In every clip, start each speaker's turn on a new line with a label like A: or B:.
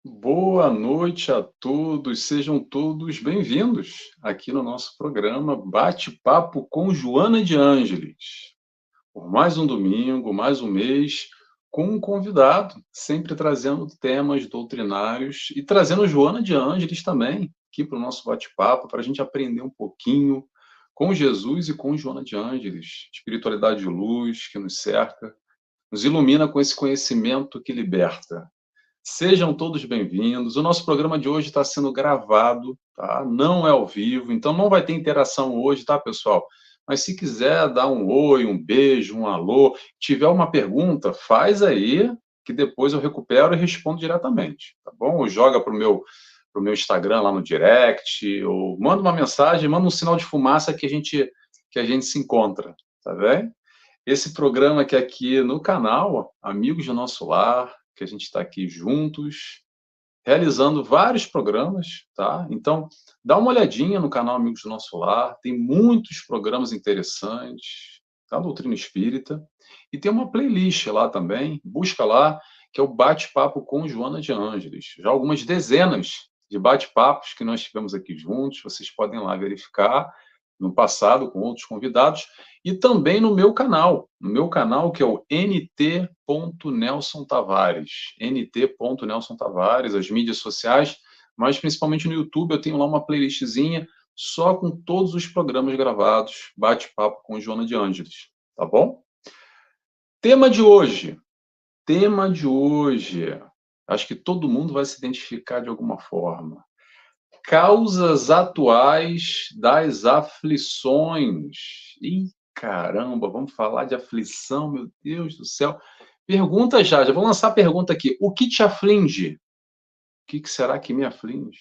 A: Boa noite a todos, sejam todos bem-vindos aqui no nosso programa Bate-Papo com Joana de Ângeles. Por mais um domingo, mais um mês, com um convidado, sempre trazendo temas doutrinários e trazendo Joana de Ângeles também aqui para o nosso bate-papo, para a gente aprender um pouquinho com Jesus e com Joana de Ângeles, espiritualidade de luz que nos cerca, nos ilumina com esse conhecimento que liberta. Sejam todos bem-vindos. O nosso programa de hoje está sendo gravado, tá? Não é ao vivo, então não vai ter interação hoje, tá, pessoal? Mas se quiser dar um oi, um beijo, um alô, tiver uma pergunta, faz aí, que depois eu recupero e respondo diretamente, tá bom? Ou joga pro meu Instagram lá no direct, ou manda uma mensagem, manda um sinal de fumaça que a gente se encontra, tá bem? Esse programa que é aqui no canal, Amigos do Nosso Lar, que a gente está aqui juntos, realizando vários programas, tá? Então, dá uma olhadinha no canal Amigos do Nosso Lar, tem muitos programas interessantes, tá? Doutrina Espírita, e tem uma playlist lá também, busca lá, que é o Bate-Papo com Joana de Ângeles. Já algumas dezenas de bate-papos que nós tivemos aqui juntos, vocês podem lá verificar, no passado, com outros convidados, e também no meu canal que é o nt.nelson Tavares, nt.nelson Tavares, as mídias sociais, mas principalmente no YouTube eu tenho lá uma playlistzinha só com todos os programas gravados, bate-papo com Joana de Ângeles, tá bom? Tema de hoje, tema de hoje, acho que todo mundo vai se identificar de alguma forma. Causas atuais das aflições. Ih, caramba, vamos falar de aflição, meu Deus do céu. Pergunta já vou lançar a pergunta aqui. O que te aflige? O que será que me aflige?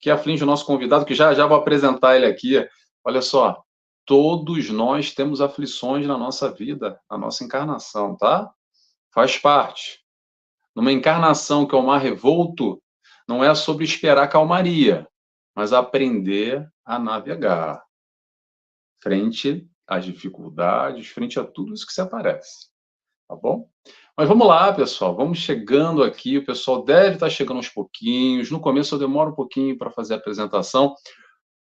A: Que aflige o nosso convidado, que já vou apresentar ele aqui. Olha só, todos nós temos aflições na nossa vida, na nossa encarnação, tá? Faz parte. Numa encarnação que é o mar revolto, não é sobre esperar calmaria, mas aprender a navegar frente às dificuldades, frente a tudo isso que se aparece, tá bom? Mas vamos lá, pessoal, vamos chegando aqui, o pessoal deve estar chegando aos pouquinhos, no começo eu demoro um pouquinho para fazer a apresentação.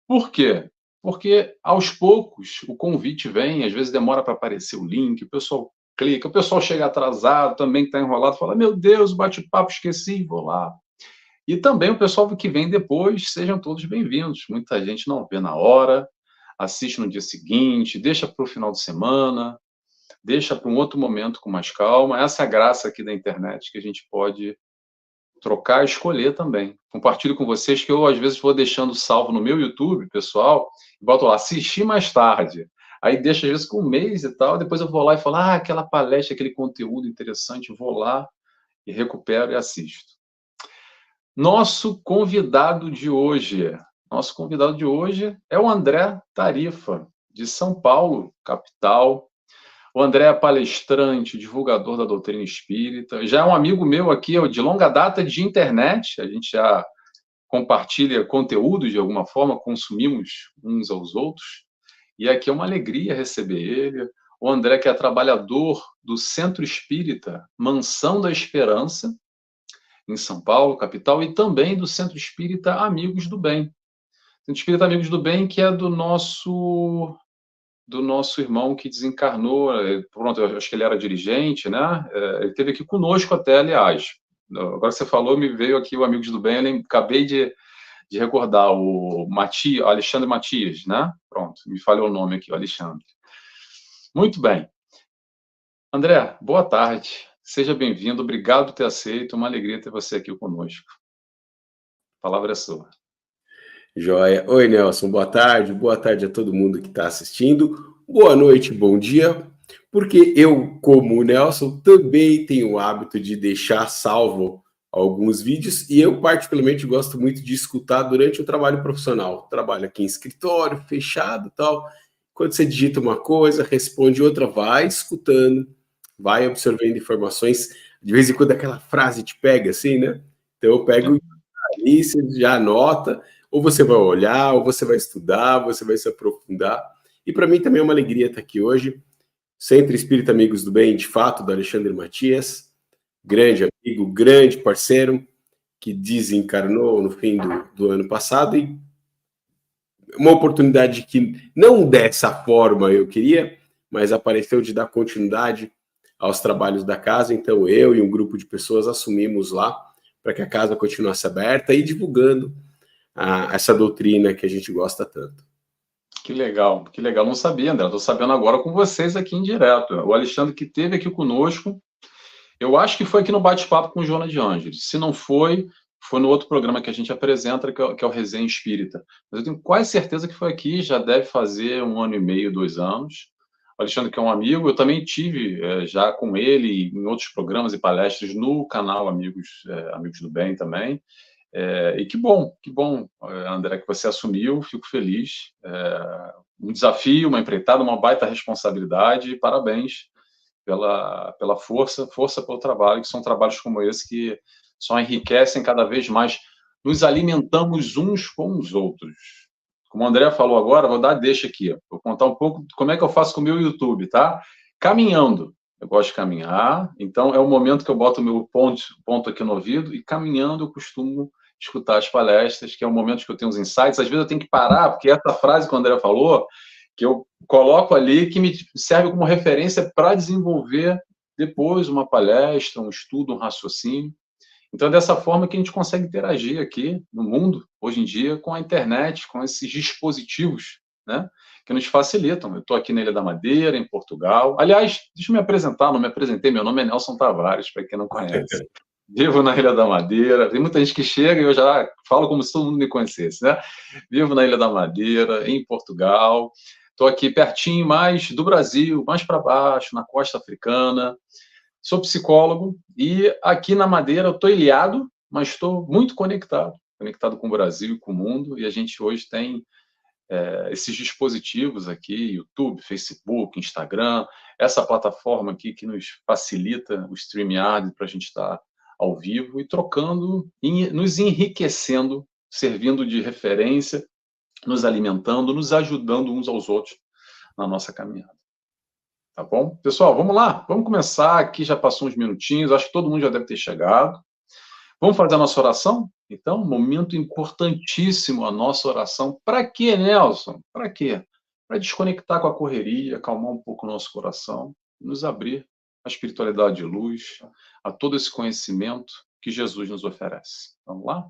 A: Por quê? Porque aos poucos o convite vem, às vezes demora para aparecer o link, o pessoal clica, o pessoal chega atrasado, também está enrolado, fala, meu Deus, bate-papo, esqueci, vou lá. E também o pessoal que vem depois, sejam todos bem-vindos. Muita gente não vê na hora, assiste no dia seguinte, deixa para o final de semana, deixa para um outro momento com mais calma. Essa é a graça aqui da internet, que a gente pode trocar, escolher também. Compartilho com vocês que eu, às vezes, vou deixando salvo no meu YouTube, pessoal, e boto lá, assistir mais tarde. Aí deixo, às vezes, com um mês e tal, depois eu vou lá e falo, aquela palestra, aquele conteúdo interessante, vou lá e recupero e assisto. Nosso convidado de hoje é o André Tarifa, de São Paulo, capital. O André é palestrante, divulgador da doutrina espírita. Já é um amigo meu aqui, de longa data de internet. A gente já compartilha conteúdo de alguma forma, consumimos uns aos outros. E aqui é uma alegria receber ele. O André, que é trabalhador do Centro Espírita Mansão da Esperança, em São Paulo, capital, e também do Centro Espírita Amigos do Bem. Centro Espírita Amigos do Bem, que é do nosso irmão que desencarnou. Pronto, eu acho que ele era dirigente, né? Ele esteve aqui conosco até, aliás. Agora você falou, me veio aqui o Amigos do Bem, eu acabei de recordar, o Alexandre Matias, né? Pronto, me falhou o nome aqui, o Alexandre. Muito bem. André, boa tarde. Seja bem-vindo, obrigado por ter aceito, uma alegria ter você aqui conosco. A palavra é sua.
B: Joia. Oi, Nelson, boa tarde a todo mundo que está assistindo, boa noite, bom dia, porque eu, como o Nelson, também tenho o hábito de deixar salvo alguns vídeos e eu particularmente gosto muito de escutar durante o trabalho profissional. Trabalho aqui em escritório, fechado e tal. Quando você digita uma coisa, responde outra, vai escutando, vai absorvendo informações. De vez em quando aquela frase te pega assim, né? Então eu pego ali, você já anota, ou você vai olhar, ou você vai estudar, você vai se aprofundar. E para mim também é uma alegria estar aqui hoje. Centro Espírita Amigos do Bem, de fato, do Alexandre Matias, grande amigo, grande parceiro, que desencarnou no fim do ano passado, e uma oportunidade que não dessa forma eu queria, mas apareceu de dar continuidade aos trabalhos da casa. Então eu e um grupo de pessoas assumimos lá para que a casa continuasse aberta e divulgando essa doutrina que a gente gosta tanto.
A: Que legal, que legal. Não sabia, André. Estou sabendo agora com vocês aqui em direto. O Alexandre que esteve aqui conosco, eu acho que foi aqui no bate-papo com o Joana de Ângeles. Se não foi, foi no outro programa que a gente apresenta, que é o Resenha Espírita. Mas eu tenho quase certeza que foi aqui, já deve fazer 1 ano e meio, 2 anos. O Alexandre, que é um amigo, eu também tive já com ele em outros programas e palestras no canal Amigos do Bem também. E que bom, André, que você assumiu, fico feliz. Um desafio, uma empreitada, uma baita responsabilidade, e parabéns pela força pelo trabalho, que são trabalhos como esse que só enriquecem cada vez mais, nos alimentamos uns com os outros. Como o André falou agora, vou dar deixa aqui, vou contar um pouco como é que eu faço com o meu YouTube, tá? Caminhando. Eu gosto de caminhar, então é o momento que eu boto o meu ponto aqui no ouvido, e caminhando eu costumo escutar as palestras, que é o momento que eu tenho os insights. Às vezes eu tenho que parar, porque essa frase que o André falou, que eu coloco ali, que me serve como referência para desenvolver depois uma palestra, um estudo, um raciocínio. Então, é dessa forma que a gente consegue interagir aqui no mundo, hoje em dia, com a internet, com esses dispositivos, né, que nos facilitam. Eu estou aqui na Ilha da Madeira, em Portugal. Aliás, deixa eu me apresentar, não me apresentei, meu nome é Nelson Tavares, para quem não conhece. Vivo na Ilha da Madeira, tem muita gente que chega e eu já falo como se todo mundo me conhecesse, né? Vivo na Ilha da Madeira, em Portugal. Estou aqui pertinho mais do Brasil, mais para baixo, na costa africana. Sou psicólogo e aqui na Madeira eu estou ilhado, mas estou muito conectado com o Brasil e com o mundo. E a gente hoje tem esses dispositivos aqui, YouTube, Facebook, Instagram, essa plataforma aqui que nos facilita o StreamYard para a gente estar ao vivo e trocando, nos enriquecendo, servindo de referência, nos alimentando, nos ajudando uns aos outros na nossa caminhada. Tá bom? Pessoal, vamos lá. Vamos começar aqui, já passou uns minutinhos, acho que todo mundo já deve ter chegado. Vamos fazer a nossa oração? Então, momento importantíssimo a nossa oração. Para quê, Nelson? Para quê? Para desconectar com a correria, acalmar um pouco o nosso coração, nos abrir à espiritualidade de luz, a todo esse conhecimento que Jesus nos oferece. Vamos lá?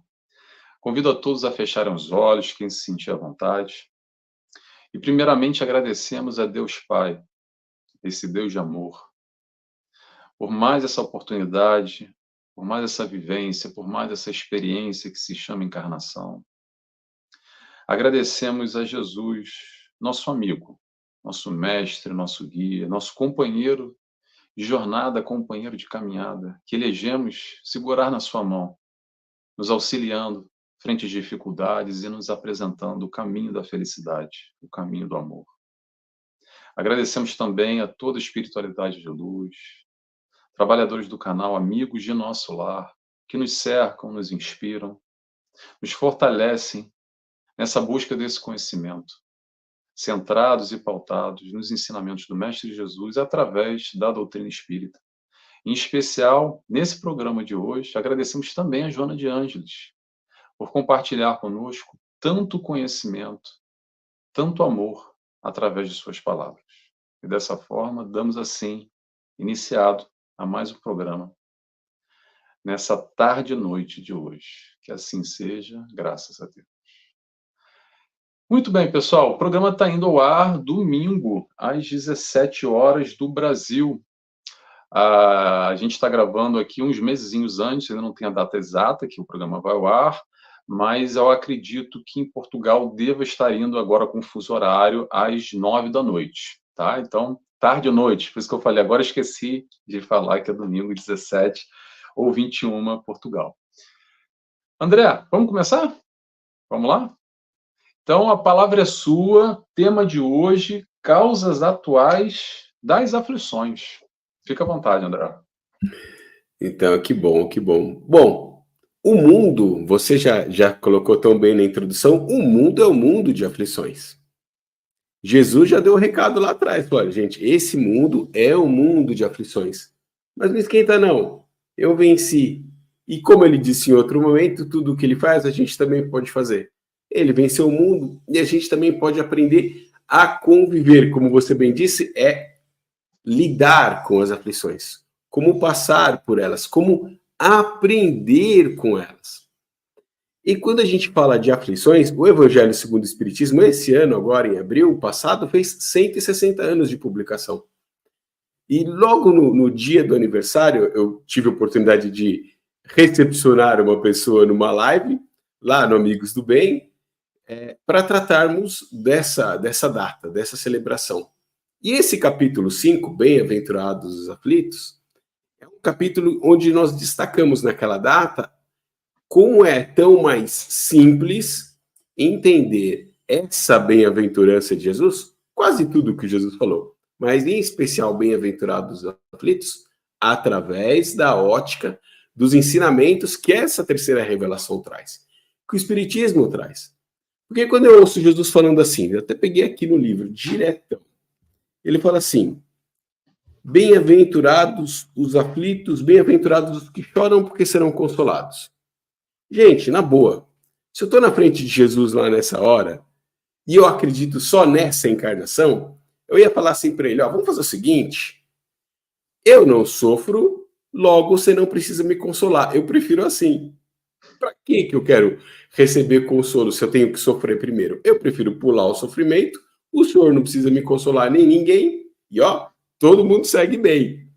A: Convido a todos a fecharem os olhos, quem se sentir à vontade. E, primeiramente, agradecemos a Deus Pai, esse Deus de amor, por mais essa oportunidade, por mais essa vivência, por mais essa experiência que se chama encarnação. Agradecemos a Jesus, nosso amigo, nosso mestre, nosso guia, nosso companheiro de jornada, companheiro de caminhada, que elegemos segurar na sua mão, nos auxiliando frente às dificuldades e nos apresentando o caminho da felicidade, o caminho do amor. Agradecemos também a toda a espiritualidade de luz, trabalhadores do canal, amigos de nosso lar, que nos cercam, nos inspiram, nos fortalecem nessa busca desse conhecimento, centrados e pautados nos ensinamentos do Mestre Jesus através da doutrina espírita. Em especial, nesse programa de hoje, agradecemos também a Joana de Ângeles por compartilhar conosco tanto conhecimento, tanto amor através de suas palavras. E dessa forma, damos assim iniciado a mais um programa nessa tarde e noite de hoje. Que assim seja, graças a Deus. Muito bem, pessoal, o programa está indo ao ar domingo, às 17 horas do Brasil. A gente está gravando aqui uns mesezinhos antes, ainda não tem a data exata que o programa vai ao ar, mas eu acredito que em Portugal deva estar indo agora com o fuso horário às 9 da noite, tá? Então, tarde e noite, por isso que eu falei, agora esqueci de falar que é domingo 17 ou 21, Portugal. André, vamos começar? Vamos lá? Então, a palavra é sua, tema de hoje, causas atuais das aflições. Fica à vontade, André.
B: Então, que bom, que bom. Bom, o mundo, você já colocou tão bem na introdução, o mundo é um mundo de aflições. Jesus já deu o recado lá atrás, olha, gente, esse mundo é um mundo de aflições. Mas não esquenta não, eu venci. E como ele disse em outro momento, tudo o que ele faz, a gente também pode fazer. Ele venceu o mundo e a gente também pode aprender a conviver, como você bem disse, é lidar com as aflições, como passar por elas, como aprender com elas. E quando a gente fala de aflições, o Evangelho segundo o Espiritismo, esse ano, agora em abril passado, fez 160 anos de publicação. E logo no dia do aniversário, eu tive a oportunidade de recepcionar uma pessoa numa live, lá no Amigos do Bem, para tratarmos dessa data, dessa celebração. E esse capítulo 5, Bem-aventurados os aflitos, é um capítulo onde nós destacamos naquela data como é tão mais simples entender essa bem-aventurança de Jesus, quase tudo que Jesus falou, mas em especial bem-aventurados os aflitos, através da ótica dos ensinamentos que essa terceira revelação traz, que o Espiritismo traz. Porque quando eu ouço Jesus falando assim, eu até peguei aqui no livro, diretão, ele fala assim, bem-aventurados os aflitos, bem-aventurados os que choram porque serão consolados. Gente, na boa, se eu estou na frente de Jesus lá nessa hora, e eu acredito só nessa encarnação, eu ia falar assim para ele, ó, vamos fazer o seguinte, eu não sofro, logo você não precisa me consolar, eu prefiro assim. Para que eu quero receber consolo se eu tenho que sofrer primeiro? Eu prefiro pular o sofrimento, o senhor não precisa me consolar nem ninguém, e ó, todo mundo segue bem.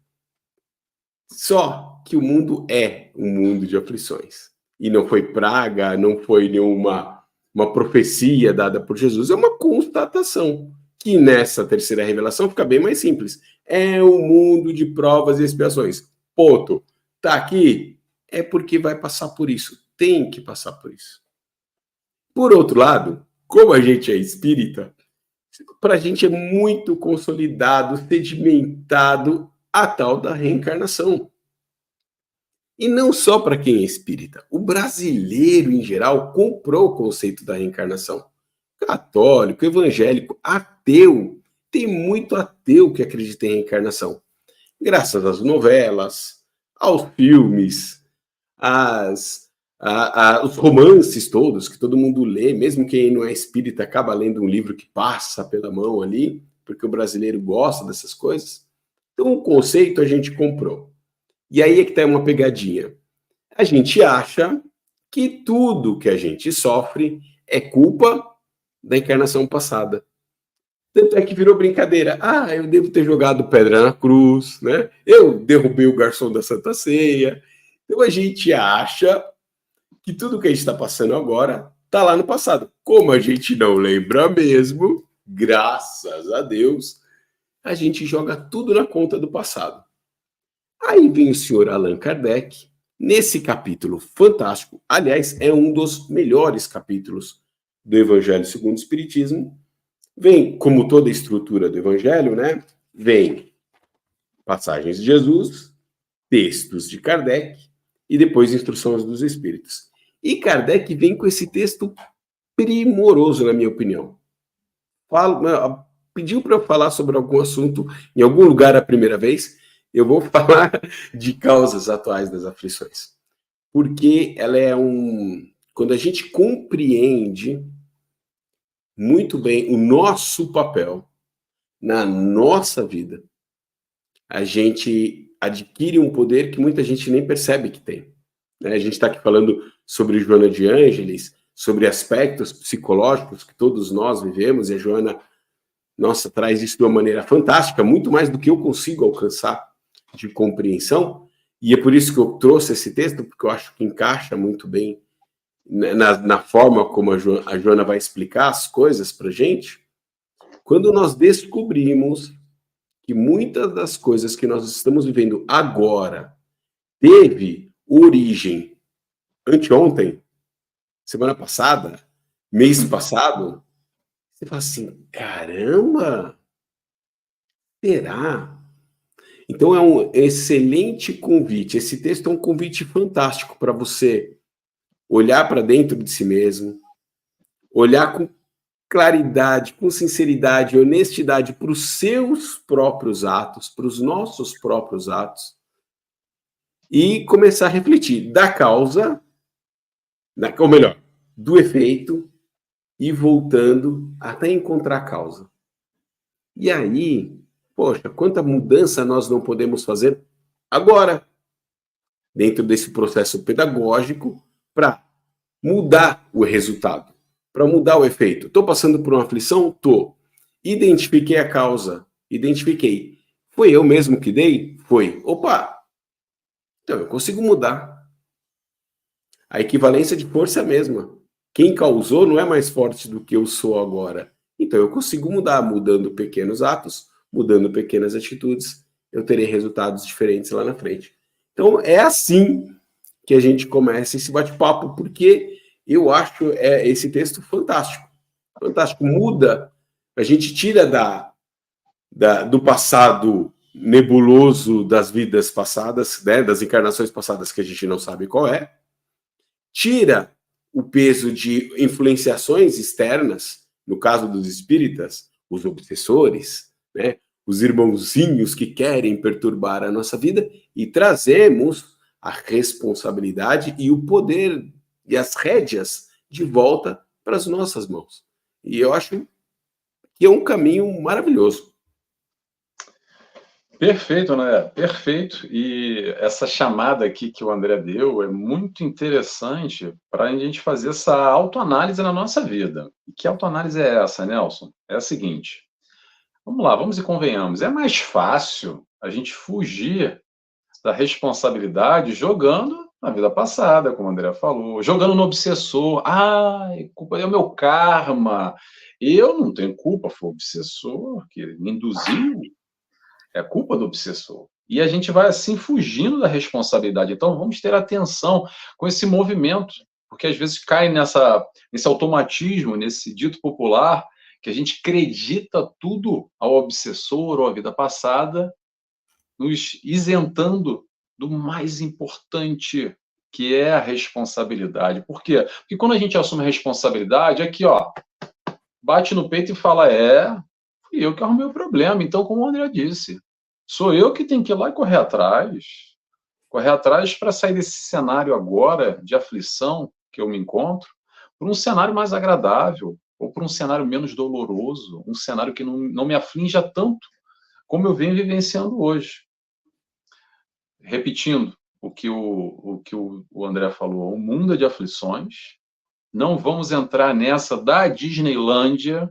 B: Só que o mundo é um mundo de aflições. E não foi praga, não foi nenhuma uma profecia dada por Jesus, é uma constatação, que nessa terceira revelação fica bem mais simples. É um mundo de provas e expiações. Ponto. Tá aqui? É porque vai passar por isso. Tem que passar por isso. Por outro lado, como a gente é espírita, para a gente é muito consolidado, sedimentado a tal da reencarnação. E não só para quem é espírita. O brasileiro, em geral, comprou o conceito da reencarnação. Católico, evangélico, ateu. Tem muito ateu que acredita em reencarnação. Graças às novelas, aos filmes, os romances todos que todo mundo lê, mesmo quem não é espírita acaba lendo um livro que passa pela mão ali, porque o brasileiro gosta dessas coisas. Então o conceito a gente comprou. E aí é que está uma pegadinha. A gente acha que tudo que a gente sofre é culpa da encarnação passada. Tanto é que virou brincadeira. Ah, eu devo ter jogado pedra na cruz, né? Eu derrubei o garçom da Santa Ceia. Então a gente acha que tudo que a gente está passando agora está lá no passado. Como a gente não lembra mesmo, graças a Deus, a gente joga tudo na conta do passado. Aí vem o senhor Allan Kardec, nesse capítulo fantástico, aliás, é um dos melhores capítulos do Evangelho segundo o Espiritismo. Vem, como toda a estrutura do Evangelho, né? Vem passagens de Jesus, textos de Kardec e depois instruções dos Espíritos. E Kardec vem com esse texto primoroso, na minha opinião. Pediu para eu falar sobre algum assunto em algum lugar a primeira vez, eu vou falar de causas atuais das aflições. Porque ela é quando a gente compreende muito bem o nosso papel na nossa vida, a gente adquire um poder que muita gente nem percebe que tem. A gente está aqui falando sobre Joana de Ângeles, sobre aspectos psicológicos que todos nós vivemos, e a Joana, nossa, traz isso de uma maneira fantástica, muito mais do que eu consigo alcançar de compreensão, e é por isso que eu trouxe esse texto, porque eu acho que encaixa muito bem na forma como a Joana vai explicar as coisas para a gente. Quando nós descobrimos que muitas das coisas que nós estamos vivendo agora teve origem anteontem, semana passada, mês passado, você fala assim, caramba, será? Então é um excelente convite. Esse texto é um convite fantástico para você olhar para dentro de si mesmo, olhar com claridade, com sinceridade, honestidade para os seus próprios atos, para os nossos próprios atos, e começar a refletir da causa, ou melhor, do efeito, e voltando até encontrar a causa. E aí, poxa, quanta mudança nós não podemos fazer agora, dentro desse processo pedagógico, para mudar o resultado, para mudar o efeito. Estou passando por uma aflição? Estou. Identifiquei a causa, identifiquei. Foi eu mesmo que dei? Foi. Opa! Então eu consigo mudar. A equivalência de força é a mesma. Quem causou não é mais forte do que eu sou agora. Então eu consigo mudar, mudando pequenos atos, mudando pequenas atitudes, eu terei resultados diferentes lá na frente. Então é assim que a gente começa esse bate-papo, porque eu acho esse texto fantástico. Fantástico, muda, a gente tira do passado nebuloso das vidas passadas, né, das encarnações passadas que a gente não sabe qual é, tira o peso de influenciações externas, no caso dos espíritas, os obsessores, né, os irmãozinhos que querem perturbar a nossa vida, e trazemos a responsabilidade e o poder e as rédeas de volta para as nossas mãos. E eu acho que é um caminho maravilhoso.
A: Perfeito, né? Perfeito. E essa chamada aqui que o André deu é muito interessante para a gente fazer essa autoanálise na nossa vida. E que autoanálise é essa, Nelson? É a seguinte: vamos lá, vamos e convenhamos. É mais fácil a gente fugir da responsabilidade jogando na vida passada, como o André falou, jogando no obsessor. Ah, culpa é o meu karma. Eu não tenho culpa, foi o obsessor que me induziu. É culpa do obsessor. E a gente vai assim fugindo da responsabilidade. Então vamos ter atenção com esse movimento, porque às vezes cai nesse automatismo, nesse dito popular, que a gente acredita tudo ao obsessor ou à vida passada, nos isentando do mais importante, que é a responsabilidade. Por quê? Porque quando a gente assume a responsabilidade, aqui, ó, bate no peito e fala: fui eu que arrumei o problema. Então, como o André disse, sou eu que tenho que ir lá e correr atrás para sair desse cenário agora de aflição que eu me encontro, para um cenário mais agradável, ou para um cenário menos doloroso, um cenário que não me aflinja tanto como eu venho vivenciando hoje. Repetindo o que o André falou, o mundo é de aflições, não vamos entrar nessa da Disneylândia,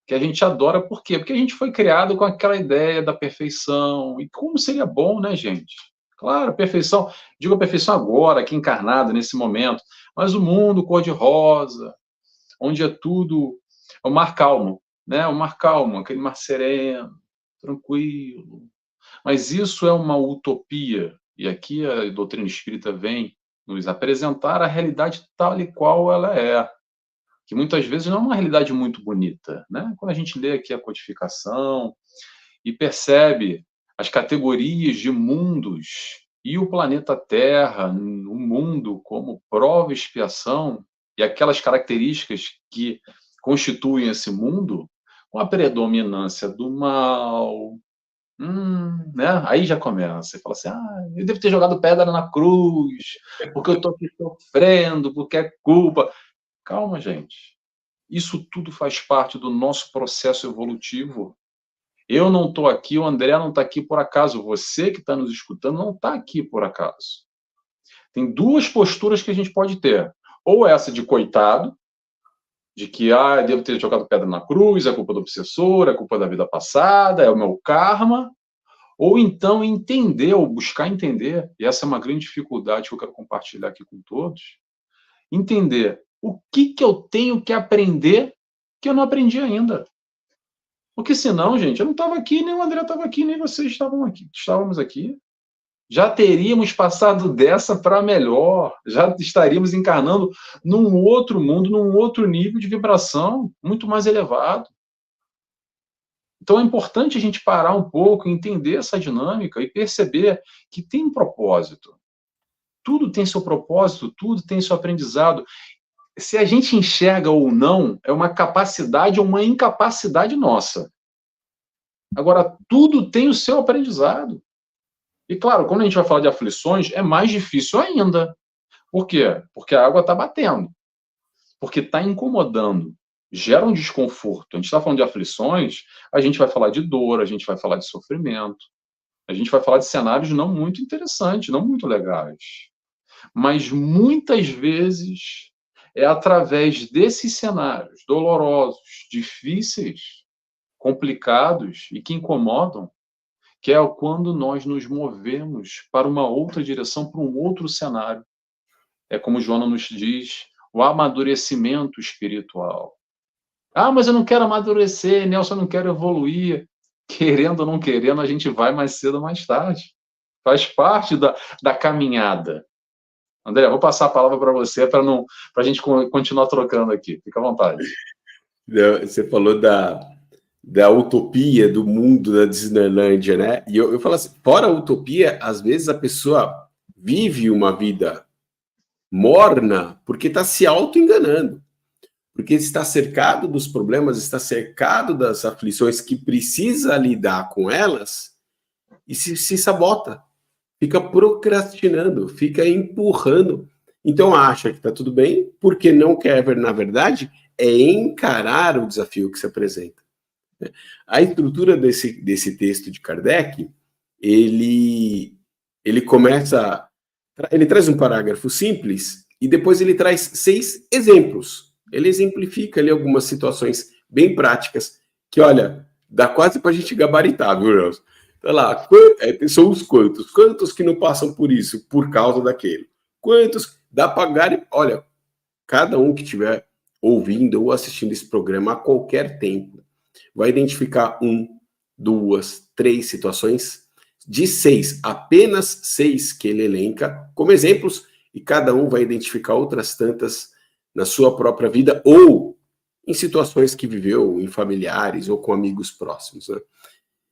A: que a gente adora. Por quê? Porque a gente foi criado com aquela ideia da perfeição. E como seria bom, né, gente? Claro, perfeição, digo a perfeição agora, aqui encarnado, nesse momento, mas o mundo cor-de-rosa, onde é tudo, é o mar calmo, né? O mar calmo, aquele mar sereno, tranquilo. Mas isso é uma utopia, e aqui a doutrina espírita vem nos apresentar a realidade tal e qual ela é, que muitas vezes não é uma realidade muito bonita, né? Quando a gente lê aqui a codificação e percebe as categorias de mundos e o planeta Terra, o mundo como prova e expiação, e aquelas características que constituem esse mundo, com a predominância do mal, né? Aí já começa, você fala assim: eu devo ter jogado pedra na cruz, porque eu estou aqui sofrendo, porque é culpa. Calma, gente. Isso tudo faz parte do nosso processo evolutivo. Eu não estou aqui, o André não está aqui por acaso, você que está nos escutando não está aqui por acaso. Tem duas posturas que a gente pode ter. Ou essa de coitado, de que devo ter jogado pedra na cruz, é culpa do obsessor, é culpa da vida passada, é o meu karma. Ou então entender, ou buscar entender, e essa é uma grande dificuldade que eu quero compartilhar aqui com todos, entender o que eu tenho que aprender que eu não aprendi ainda. Porque senão, gente, eu não estava aqui, nem o André estava aqui, nem vocês estávamos aqui. Já teríamos passado dessa para melhor, já estaríamos encarnando num outro mundo, num outro nível de vibração muito mais elevado. Então é importante a gente parar um pouco, entender essa dinâmica e perceber que tem um propósito. Tudo tem seu propósito, tudo tem seu aprendizado. Se a gente enxerga ou não, é uma capacidade ou uma incapacidade nossa. Agora, tudo tem o seu aprendizado. E claro, quando a gente vai falar de aflições, é mais difícil ainda. Por quê? Porque a água está batendo, porque está incomodando, gera um desconforto. A gente está falando de aflições, a gente vai falar de dor, a gente vai falar de sofrimento, a gente vai falar de cenários não muito interessantes, não muito legais. Mas muitas vezes é através desses cenários dolorosos, difíceis, complicados e que incomodam, que é quando nós nos movemos para uma outra direção, para um outro cenário. É como Joana nos diz, o amadurecimento espiritual. Ah, mas eu não quero amadurecer, Nelson, eu não quero evoluir. Querendo ou não querendo, a gente vai mais cedo ou mais tarde. Faz parte da caminhada. André, vou passar a palavra para você para a gente continuar trocando aqui. Fica à vontade.
B: Você falou da utopia do mundo da Disneylândia, né? E eu falo assim, fora a utopia, às vezes a pessoa vive uma vida morna porque está se auto-enganando, porque está cercado dos problemas, está cercado das aflições que precisa lidar com elas e se sabota, fica procrastinando, fica empurrando. Então acha que está tudo bem, porque não quer ver, na verdade, é encarar o desafio que se apresenta. A estrutura desse texto de Kardec, ele começa, ele traz um parágrafo simples e depois ele traz 6 exemplos. Ele exemplifica ali algumas situações bem práticas que, olha, dá quase para a gente gabaritar, viu, Nelson? Tá lá, são os quantos? Quantos que não passam por isso, por causa daquele? Quantos? Dá para olha, cada um que estiver ouvindo ou assistindo esse programa a qualquer tempo vai identificar 1, 2, 3 situações de 6, apenas 6 que ele elenca como exemplos, e cada um vai identificar outras tantas na sua própria vida ou em situações que viveu, em familiares ou com amigos próximos, né?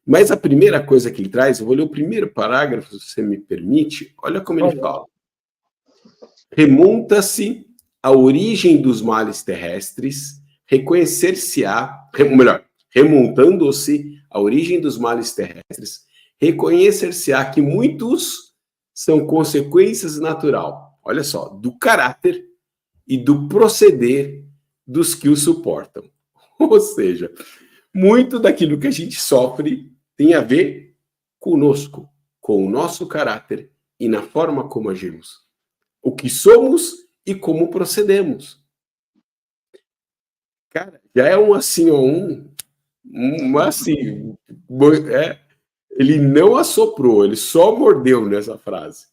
B: Mas a primeira coisa que ele traz, eu vou ler o primeiro parágrafo, se você me permite, olha como ele fala. Remonta-se à origem dos males terrestres, reconhecer-se-á, melhor, remontando-se à origem dos males terrestres, reconhecer-se-á que muitos são consequências natural, olha só, do caráter e do proceder dos que o suportam. Ou seja, muito daquilo que a gente sofre tem a ver conosco, com o nosso caráter e na forma como agimos, o que somos e como procedemos. Cara, já é um assim, assim, ele não assoprou, ele só mordeu nessa frase.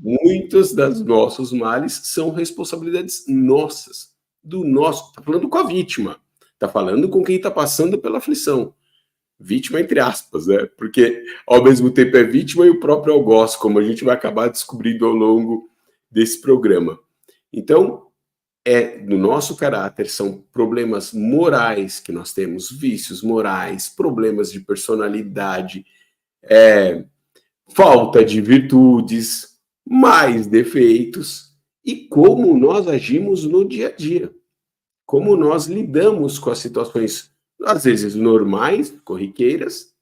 B: Muitos dos nossos males são responsabilidades nossas, do nosso. Está falando com a vítima, está falando com quem está passando pela aflição. Vítima entre aspas, né? Porque ao mesmo tempo é vítima e o próprio algoz, como a gente vai acabar descobrindo ao longo desse programa. Então, no nosso caráter, são problemas morais que nós temos, vícios morais, problemas de personalidade, falta de virtudes, mais defeitos, e como nós agimos no dia a dia, como nós lidamos com as situações, às vezes normais, corriqueiras,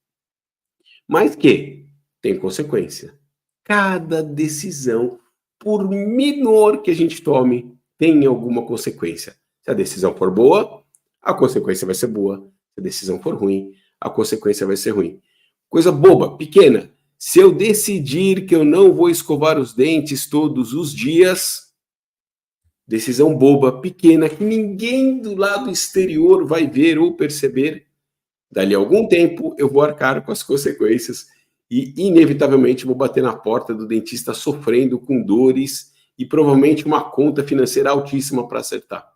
B: mas que tem consequência. Cada decisão, por menor que a gente tome, tem alguma consequência. Se a decisão for boa, a consequência vai ser boa. Se a decisão for ruim, a consequência vai ser ruim. Coisa boba, pequena. Se eu decidir que eu não vou escovar os dentes todos os dias, decisão boba, pequena, que ninguém do lado exterior vai ver ou perceber, dali a algum tempo eu vou arcar com as consequências e, inevitavelmente, vou bater na porta do dentista sofrendo com dores e provavelmente uma conta financeira altíssima para acertar.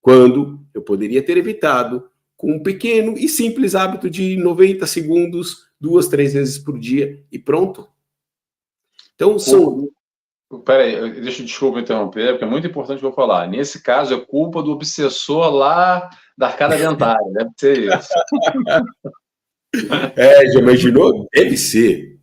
B: Quando eu poderia ter evitado com um pequeno e simples hábito de 90 segundos, 2, 3 vezes por dia e pronto. Então, são...
A: Peraí, desculpa interromper, porque é muito importante que eu falar. Nesse caso, é culpa do obsessor lá da arcada dentária, deve ser isso.
B: Já imaginou? Deve ser.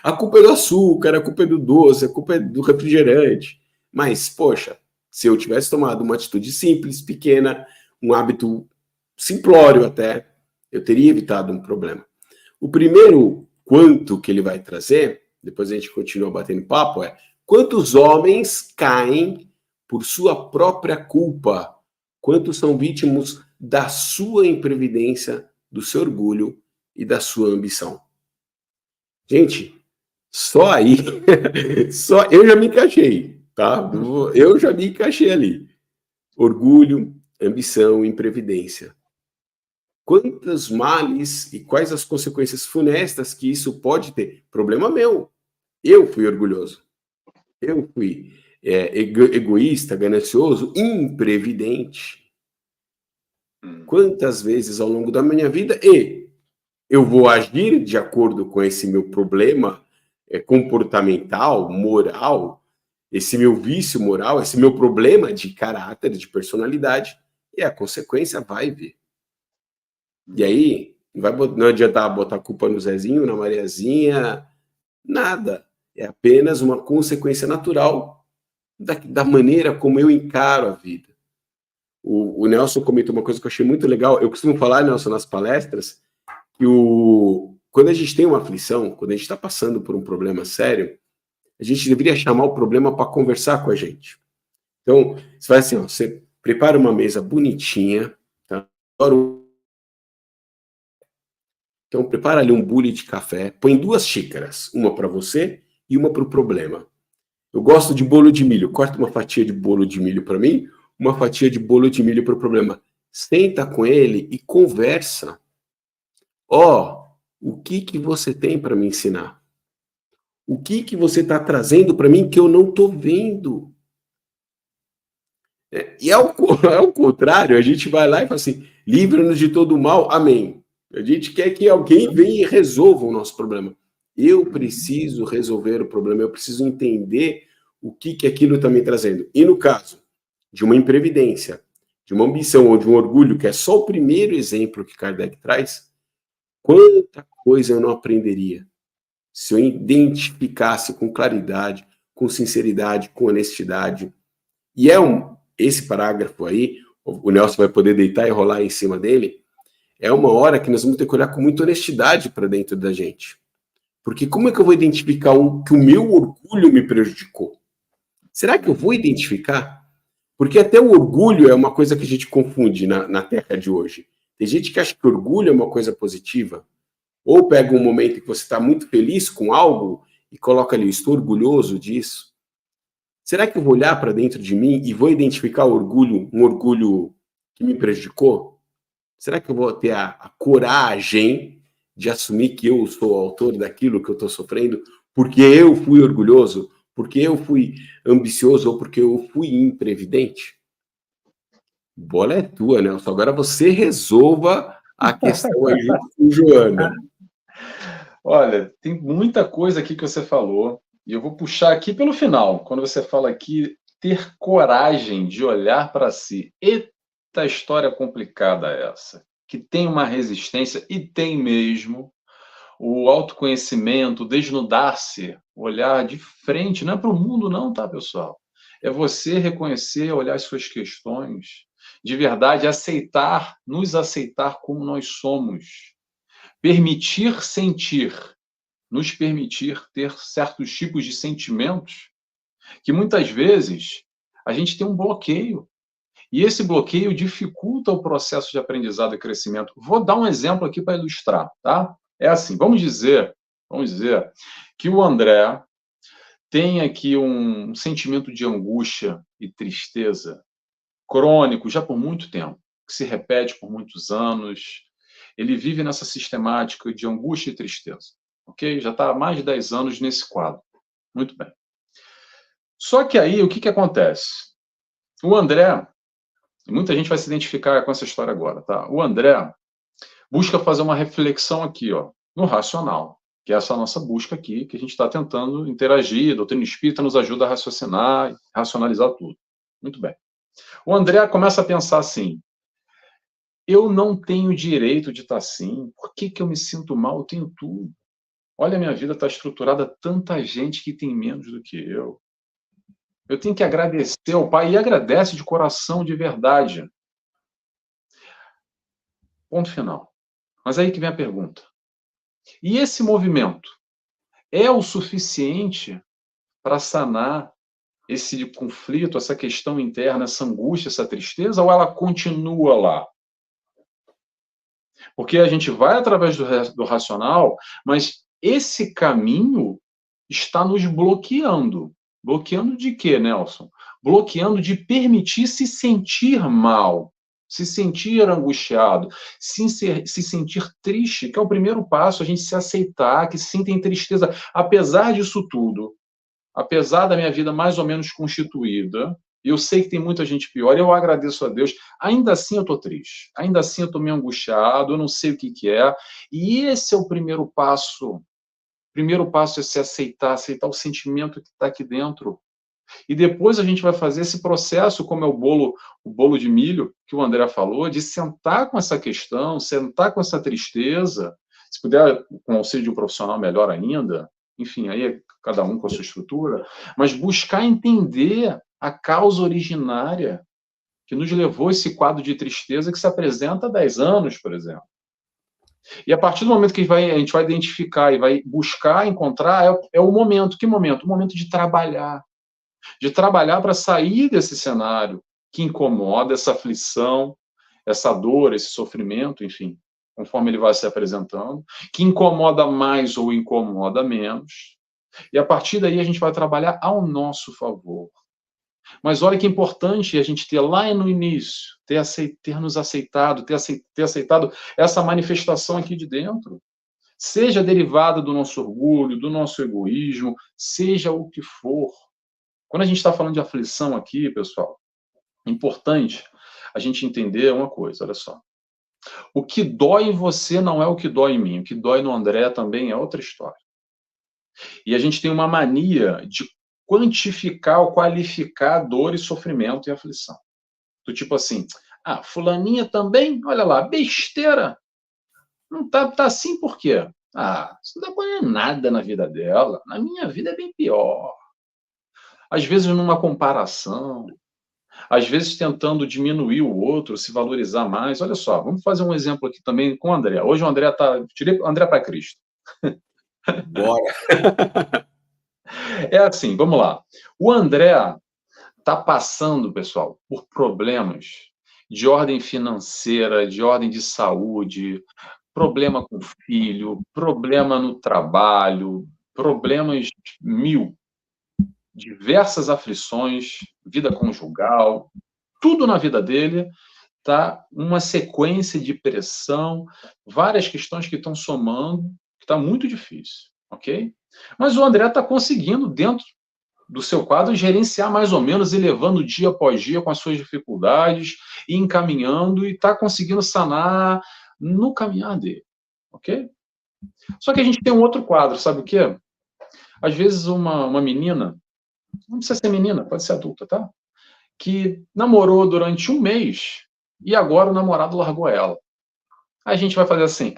B: A culpa é do açúcar, a culpa é do doce, a culpa é do refrigerante. Mas, poxa, se eu tivesse tomado uma atitude simples, pequena, um hábito simplório até, eu teria evitado um problema. O primeiro quanto que ele vai trazer, depois a gente continua batendo papo, é quantos homens caem por sua própria culpa? Quantos são vítimas da sua imprevidência, do seu orgulho e da sua ambição? Gente, só aí, só eu já me encaixei, tá? Eu já me encaixei ali. Orgulho, ambição, imprevidência. Quantos males e quais as consequências funestas que isso pode ter? Problema meu. Eu fui orgulhoso. Eu fui egoísta, ganancioso, imprevidente. Quantas vezes ao longo da minha vida eu vou agir de acordo com esse meu problema comportamental, moral, esse meu vício moral, esse meu problema de caráter, de personalidade, e a consequência vai vir. E aí, não adianta botar a culpa no Zezinho, na Mariazinha, nada. É apenas uma consequência natural da maneira como eu encaro a vida. O Nelson comentou uma coisa que eu achei muito legal. Eu costumo falar, Nelson, nas palestras, que quando a gente tem uma aflição, quando a gente está passando por um problema sério, a gente deveria chamar o problema para conversar com a gente. Então, você faz assim, ó, você prepara uma mesa bonitinha, tá? Então, prepara ali um bule de café, põe 2 xícaras, uma para você e uma para o problema. Eu gosto de bolo de milho, corta uma fatia de bolo de milho para mim, uma fatia de bolo de milho para o problema. Senta com ele e conversa. O que você tem para me ensinar? O que você está trazendo para mim que eu não estou vendo? E ao contrário, a gente vai lá e fala assim, livra-nos de todo mal, amém. A gente quer que alguém venha e resolva o nosso problema. Eu preciso resolver o problema, eu preciso entender o que aquilo está me trazendo. E no caso de uma imprevidência, de uma ambição ou de um orgulho, que é só o primeiro exemplo que Kardec traz, quanta coisa eu não aprenderia se eu identificasse com claridade, com sinceridade, com honestidade. E esse parágrafo aí, o Nelson vai poder deitar e rolar em cima dele, é uma hora que nós vamos ter que olhar com muita honestidade para dentro da gente. Porque como é que eu vou identificar que o meu orgulho me prejudicou? Será que eu vou identificar? Porque até o orgulho é uma coisa que a gente confunde na terra de hoje. Tem gente que acha que orgulho é uma coisa positiva. Ou pega um momento que você está muito feliz com algo e coloca ali, estou orgulhoso disso. Será que eu vou olhar para dentro de mim e vou identificar um orgulho que me prejudicou? Será que eu vou ter a coragem de assumir que eu sou o autor daquilo que eu estou sofrendo porque eu fui orgulhoso, porque eu fui ambicioso ou porque eu fui imprevidente? Bola é tua, Nelson. Agora você resolva a questão aí junto com Joana.
A: Olha, tem muita coisa aqui que você falou, e eu vou puxar aqui pelo final, quando você fala aqui, ter coragem de olhar para si. Eita história complicada essa, que tem uma resistência, e tem mesmo, o autoconhecimento, desnudar-se, olhar de frente, não é para o mundo não, tá, pessoal? É você reconhecer, olhar as suas questões, de verdade, aceitar, nos aceitar como nós somos. Permitir sentir, nos permitir ter certos tipos de sentimentos que muitas vezes a gente tem um bloqueio. E esse bloqueio dificulta o processo de aprendizado e crescimento. Vou dar um exemplo aqui para ilustrar, tá? É assim, vamos dizer que o André tem aqui um sentimento de angústia e tristeza crônico já por muito tempo, que se repete por muitos anos. Ele vive nessa sistemática de angústia e tristeza, ok? Já está há mais de 10 anos nesse quadro. Muito bem. Só que aí, o que acontece? O André, muita gente vai se identificar com essa história agora, tá? O André busca fazer uma reflexão aqui, ó, no racional, que é essa nossa busca aqui, que a gente está tentando interagir, a doutrina espírita nos ajuda a raciocinar, racionalizar tudo. Muito bem. O André começa a pensar assim, eu não tenho direito de estar assim, por que eu me sinto mal? Eu tenho tudo. Olha, a minha vida está estruturada, tanta gente que tem menos do que eu. Eu tenho que agradecer ao Pai, e agradece de coração, de verdade. Ponto final. Mas aí que vem a pergunta. E esse movimento é o suficiente para sanar esse conflito, essa questão interna, essa angústia, essa tristeza, ou ela continua lá? Porque a gente vai através do racional, mas esse caminho está nos bloqueando. Bloqueando de quê, Nelson? Bloqueando de permitir se sentir mal, se sentir angustiado, se sentir triste, que é o primeiro passo, a gente se aceitar, que se sentem tristeza. Apesar disso tudo, apesar da minha vida mais ou menos constituída, e eu sei que tem muita gente pior, eu agradeço a Deus, ainda assim eu estou triste, ainda assim eu estou meio angustiado, eu não sei o que é, e esse é o primeiro passo. O primeiro passo é se aceitar, aceitar o sentimento que está aqui dentro. E depois a gente vai fazer esse processo, como é o bolo de milho, que o André falou, de sentar com essa questão, sentar com essa tristeza, se puder, com o auxílio de um profissional, melhor ainda, enfim, aí é cada um com a sua estrutura, mas buscar entender a causa originária que nos levou a esse quadro de tristeza que se apresenta há 10 anos, por exemplo. E a partir do momento que a gente vai identificar e vai buscar encontrar, é o momento. Que momento? O momento de trabalhar para sair desse cenário que incomoda, essa aflição, essa dor, esse sofrimento, enfim, conforme ele vai se apresentando, que incomoda mais ou incomoda menos. E a partir daí a gente vai trabalhar ao nosso favor. Mas olha que importante a gente ter lá no início, ter nos aceitado, ter aceitado essa manifestação aqui de dentro. Seja derivada do nosso orgulho, do nosso egoísmo, seja o que for. Quando a gente está falando de aflição aqui, pessoal, é importante a gente entender uma coisa, olha só. O que dói em você não é o que dói em mim. O que dói no André também é outra história. E a gente tem uma mania de quantificar ou qualificar dor e sofrimento e aflição. Do tipo assim, fulaninha também, olha lá, besteira. Não tá assim por quê? Isso não dá pra nada na vida dela. Na minha vida é bem pior. Às vezes numa comparação, às vezes tentando diminuir o outro, se valorizar mais. Olha só, vamos fazer um exemplo aqui também com o André. Hoje o André tirei o André para Cristo.
B: Bora!
A: É assim, vamos lá. O André está passando, pessoal, por problemas de ordem financeira, de ordem de saúde, problema com o filho, problema no trabalho, problemas mil, diversas aflições, vida conjugal, tudo na vida dele tá uma sequência de pressão, várias questões que estão somando, que está muito difícil, ok? Mas o André está conseguindo, dentro do seu quadro, gerenciar mais ou menos e levando dia após dia com as suas dificuldades, e encaminhando, e está conseguindo sanar no caminhar dele, ok? Só que a gente tem um outro quadro, sabe o quê? Às vezes uma menina, não precisa ser menina, pode ser adulta, tá? Que namorou durante um mês e agora o namorado largou ela. A gente vai fazer assim,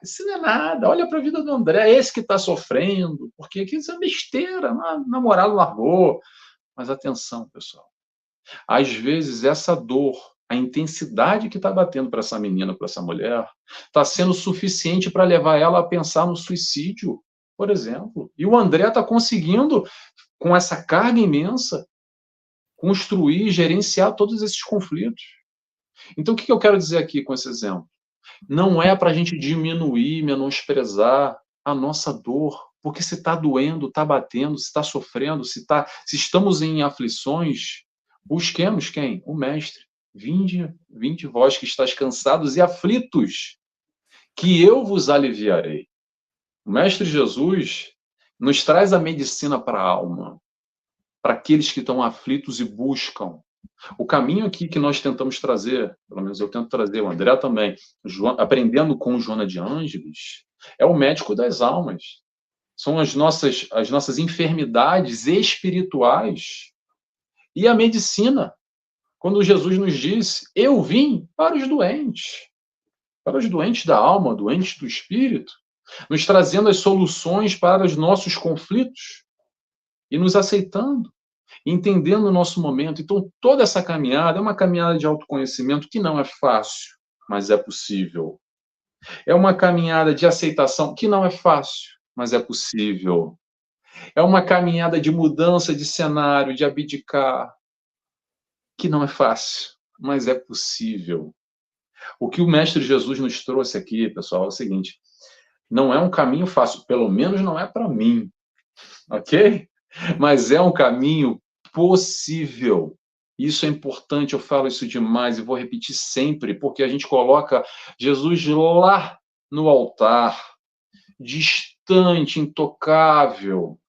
A: isso não é nada, olha para a vida do André, é esse que está sofrendo, porque isso é besteira, o namorado largou. Mas atenção, pessoal, às vezes essa dor, a intensidade que está batendo para essa menina, para essa mulher, está sendo suficiente para levar ela a pensar no suicídio, por exemplo. E o André está conseguindo, com essa carga imensa, construir e gerenciar todos esses conflitos. Então, o que eu quero dizer aqui com esse exemplo? Não é para a gente diminuir, menosprezar a nossa dor, porque se está doendo, está batendo, se está sofrendo, se estamos em aflições, busquemos quem? O Mestre. Vinde vós que estáis cansados e aflitos, que eu vos aliviarei. O Mestre Jesus nos traz a medicina para a alma, para aqueles que estão aflitos e buscam. O caminho aqui que nós tentamos trazer, pelo menos eu tento trazer, o André também, aprendendo com Joana de Ângeles, é o médico das almas. São as nossas enfermidades espirituais. E a medicina, quando Jesus nos disse, eu vim para os doentes da alma, doentes do espírito, nos trazendo as soluções para os nossos conflitos e nos aceitando, entendendo o nosso momento. Então, toda essa caminhada é uma caminhada de autoconhecimento que não é fácil, mas é possível. É uma caminhada de aceitação que não é fácil, mas é possível. É uma caminhada de mudança de cenário, de abdicar, que não é fácil, mas é possível. O que o Mestre Jesus nos trouxe aqui, pessoal, é o seguinte: não é um caminho fácil, pelo menos não é para mim, ok? Mas é um caminho possível. Isso é importante, eu falo isso demais e vou repetir sempre, porque a gente coloca Jesus lá no altar, distante, intocável,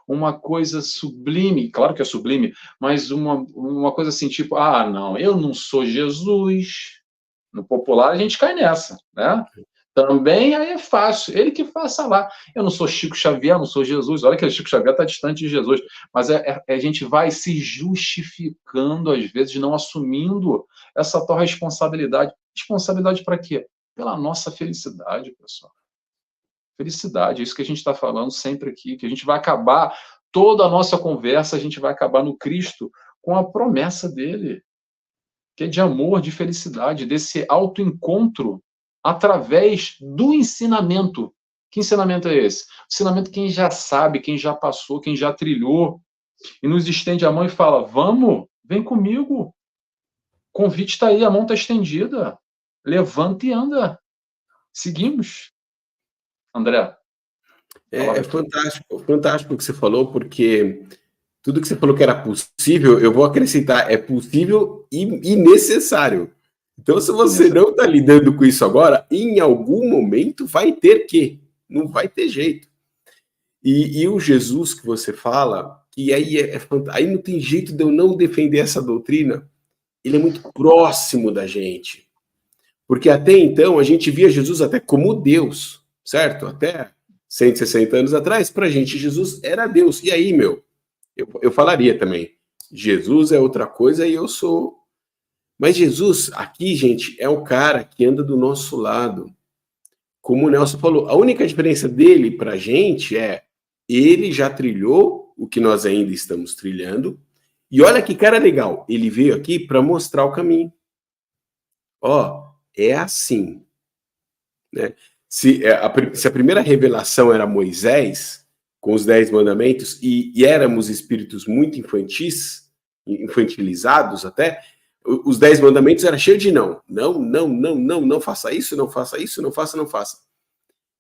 A: uma coisa sublime, claro que é sublime, mas uma coisa assim, tipo, ah, não, eu não sou Jesus. No popular a gente cai nessa, né? Também aí é fácil, ele que faça lá. Eu não sou Chico Xavier, não sou Jesus. Olha que o Chico Xavier está distante de Jesus, mas a gente vai se justificando, às vezes, não assumindo essa tal responsabilidade. Responsabilidade para quê? Pela nossa felicidade, pessoal. Felicidade, é isso que a gente está falando sempre aqui, que a gente vai acabar, toda a nossa conversa, a gente vai acabar no Cristo com a promessa dele, que é de amor, de felicidade, desse autoencontro através do ensinamento. Que ensinamento é esse? Ensinamento quem já sabe, quem já passou, quem já trilhou, e nos estende a mão e fala: vamos, vem comigo. O convite está aí, a mão está estendida. Levanta e anda. Seguimos. André.
B: É fantástico, fantástico o que você falou, porque tudo que você falou que era possível, eu vou acrescentar, é possível e necessário. Então, se você não está lidando com isso agora, em algum momento vai ter que, não vai ter jeito. E o Jesus que você fala, que aí aí não tem jeito de eu não defender essa doutrina, ele é muito próximo da gente. Porque até então a gente via Jesus até como Deus, certo? Até 160 anos atrás, para a gente Jesus era Deus. E aí, eu falaria também, Jesus é outra coisa e eu sou. Mas Jesus, aqui, gente, é o cara que anda do nosso lado. Como o Nelson falou, a única diferença dele para a gente é ele já trilhou o que nós ainda estamos trilhando. E olha que cara legal, ele veio aqui para mostrar o caminho. Ó, é assim, né? Se a primeira revelação era Moisés, com os 10 mandamentos, e éramos espíritos muito infantis, infantilizados até, os 10 mandamentos era cheio de não. Não, não, não, não, não faça isso, não faça isso, não faça, não faça.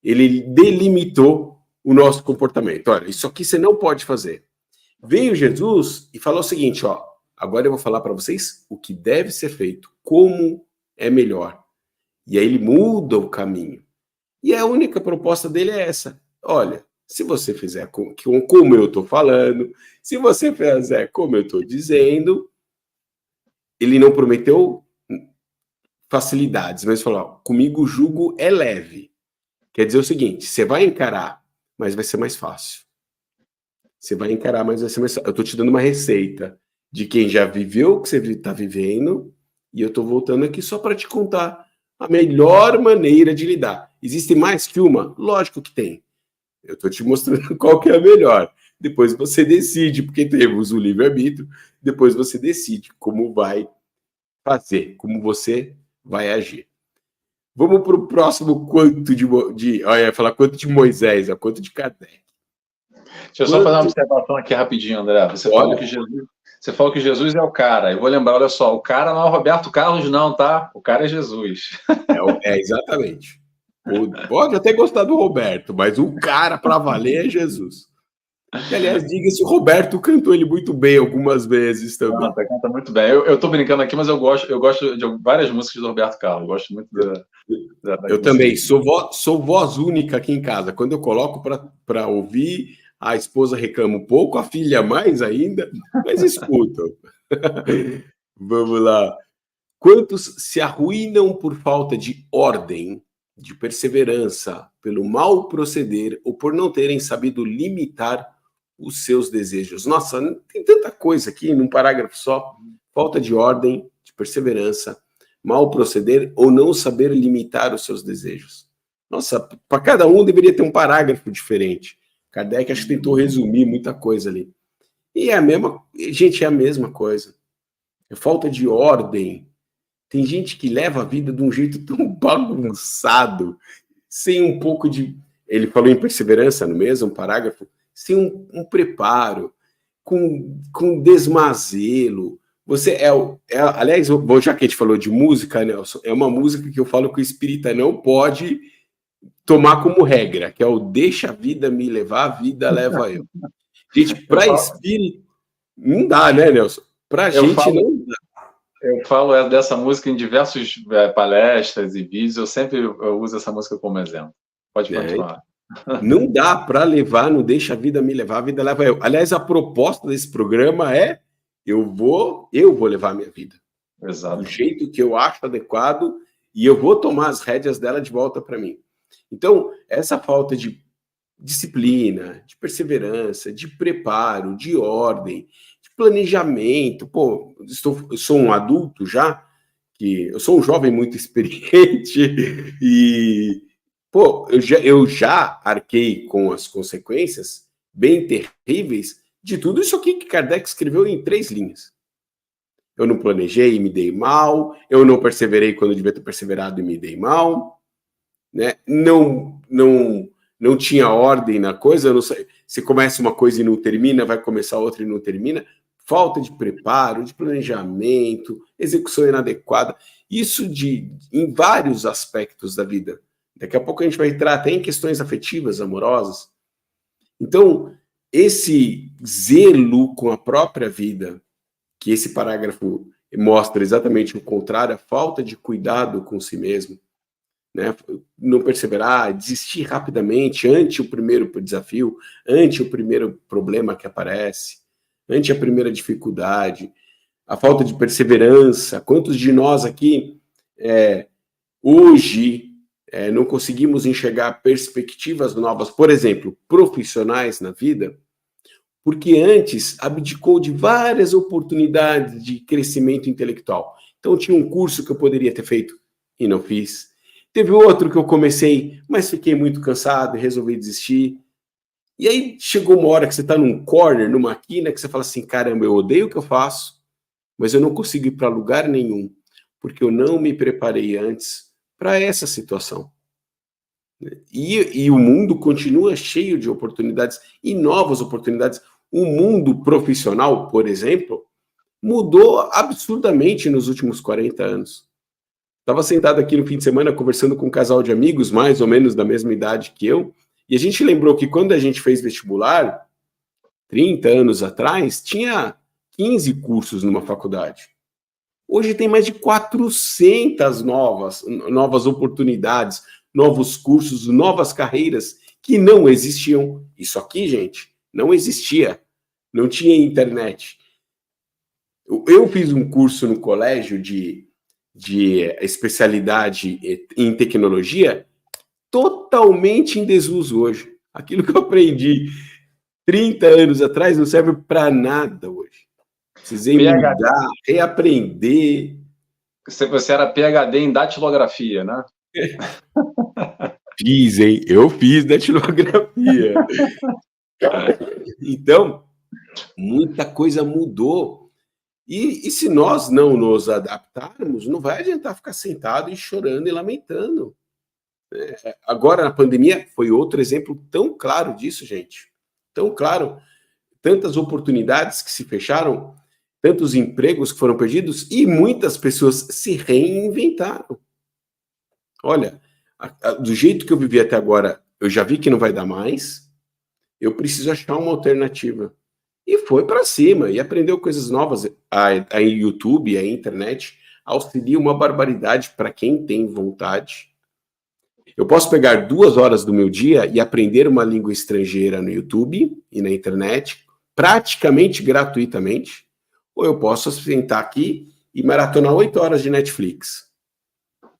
B: Ele delimitou o nosso comportamento. Olha, isso aqui você não pode fazer. Veio Jesus e falou o seguinte, ó, agora eu vou falar para vocês o que deve ser feito, como é melhor. E aí ele muda o caminho. E a única proposta dele é essa. Olha, se você fizer como eu estou falando, se você fizer como eu estou dizendo, ele não prometeu facilidades, mas falou, ó, comigo o jugo é leve. Quer dizer o seguinte, você vai encarar, mas vai ser mais fácil. Você vai encarar, mas vai ser mais fácil. Eu estou te dando uma receita de quem já viveu o que você está vivendo, e eu estou voltando aqui só para te contar a melhor maneira de lidar. Existe mais que uma? Lógico que tem. Eu estou te mostrando qual que é a melhor. Depois você decide, porque temos o livre-arbítrio, depois você decide como vai fazer, como você vai agir. Vamos para o próximo quanto olha, ia falar quanto de Moisés, a quanto de Kardec.
A: Deixa eu só fazer uma observação aqui rapidinho, André. Você falou que Jesus é o cara. Eu vou lembrar, olha só, o cara não é o Roberto Carlos, não, tá? O cara é Jesus.
B: Exatamente. Pode até gostar do Roberto, mas o cara para valer é Jesus. Que, aliás, diga-se, o Roberto cantou ele muito bem algumas vezes também.
A: Canta muito bem. Eu tô brincando aqui, mas eu gosto de várias músicas do Roberto Carlos. Eu gosto muito
B: eu também. Sou voz única aqui em casa. Quando eu coloco para ouvir, a esposa reclama um pouco, a filha mais ainda, mas escutam. Vamos lá. Quantos se arruinam por falta de ordem, de perseverança, pelo mau proceder ou por não terem sabido limitar os seus desejos? Nossa, tem tanta coisa aqui num parágrafo só. Falta de ordem, de perseverança, mau proceder ou não saber limitar os seus desejos. Nossa, para cada um deveria ter um parágrafo diferente. Kardec acho que tentou resumir muita coisa ali. E é a mesma coisa. É falta de ordem. Tem gente que leva a vida de um jeito tão bagunçado, sem um pouco de... ele falou em perseverança no mesmo parágrafo, sem um preparo, com desmazelo. Você aliás, já que a gente falou de música, Nelson, é uma música que eu falo que o espírita não pode tomar como regra, que é o deixa a vida me levar, a vida leva eu. Gente, para espírito, não dá, né, Nelson? Para gente não dá.
A: Eu falo dessa música em diversas palestras e vídeos, eu sempre uso essa música como exemplo. Pode continuar.
B: Não dá para levar, não deixa a vida me levar, a vida leva eu. Aliás, a proposta desse programa é eu vou levar a minha vida.
A: Exato.
B: Do jeito que eu acho adequado e eu vou tomar as rédeas dela de volta para mim. Então, essa falta de disciplina, de perseverança, de preparo, de ordem, de planejamento. Pô, eu sou um adulto já, que eu sou um jovem muito experiente e, pô, eu já arquei com as consequências bem terríveis de tudo isso aqui que Kardec escreveu em 3 linhas. Eu não planejei e me dei mal, eu não perseverei quando eu devia ter perseverado e me dei mal, né? Não tinha ordem na coisa, não sei, se começa uma coisa e não termina, vai começar outra e não termina. Falta de preparo, de planejamento, execução inadequada, isso em vários aspectos da vida. Daqui a pouco a gente vai entrar até em questões afetivas, amorosas. Então, esse zelo com a própria vida, que esse parágrafo mostra exatamente o contrário, a falta de cuidado com si mesmo, né? Não perseverar, desistir rapidamente ante o primeiro desafio, ante o primeiro problema que aparece, ante a primeira dificuldade, a falta de perseverança. Quantos de nós aqui hoje não conseguimos enxergar perspectivas novas, por exemplo, profissionais na vida, porque antes abdicou de várias oportunidades de crescimento intelectual. Então tinha um curso que eu poderia ter feito e não fiz. Teve outro que eu comecei, mas fiquei muito cansado e resolvi desistir. E aí chegou uma hora que você está num corner, numa quina, que você fala assim, caramba, eu odeio o que eu faço, mas eu não consigo ir para lugar nenhum, porque eu não me preparei antes para essa situação. E o mundo continua cheio de oportunidades e novas oportunidades. O mundo profissional, por exemplo, mudou absurdamente nos últimos 40 anos. Estava sentado aqui no fim de semana conversando com um casal de amigos, mais ou menos da mesma idade que eu, e a gente lembrou que quando a gente fez vestibular, 30 anos atrás, tinha 15 cursos numa faculdade. Hoje tem mais de 400 novas oportunidades, novos cursos, novas carreiras que não existiam. Isso aqui, gente, não existia. Não tinha internet. Eu fiz um curso no colégio de especialidade em tecnologia totalmente em desuso hoje. Aquilo que eu aprendi 30 anos atrás não serve para nada hoje. Precisei mudar, reaprender.
A: Você era PhD em datilografia, né?
B: Fiz, hein? Eu fiz datilografia. Então, muita coisa mudou. E se nós não nos adaptarmos, não vai adiantar ficar sentado e chorando e lamentando. Agora, na pandemia, foi outro exemplo tão claro disso, gente. Tão claro. Tantas oportunidades que se fecharam, tantos empregos que foram perdidos e muitas pessoas se reinventaram. Olha, do jeito que eu vivi até agora, eu já vi que não vai dar mais, eu preciso achar uma alternativa. E foi para cima, e aprendeu coisas novas. A YouTube, a internet, auxilia uma barbaridade para quem tem vontade. Eu posso pegar 2 horas do meu dia e aprender uma língua estrangeira no YouTube e na internet, praticamente gratuitamente, ou eu posso sentar aqui e maratonar 8 horas de Netflix,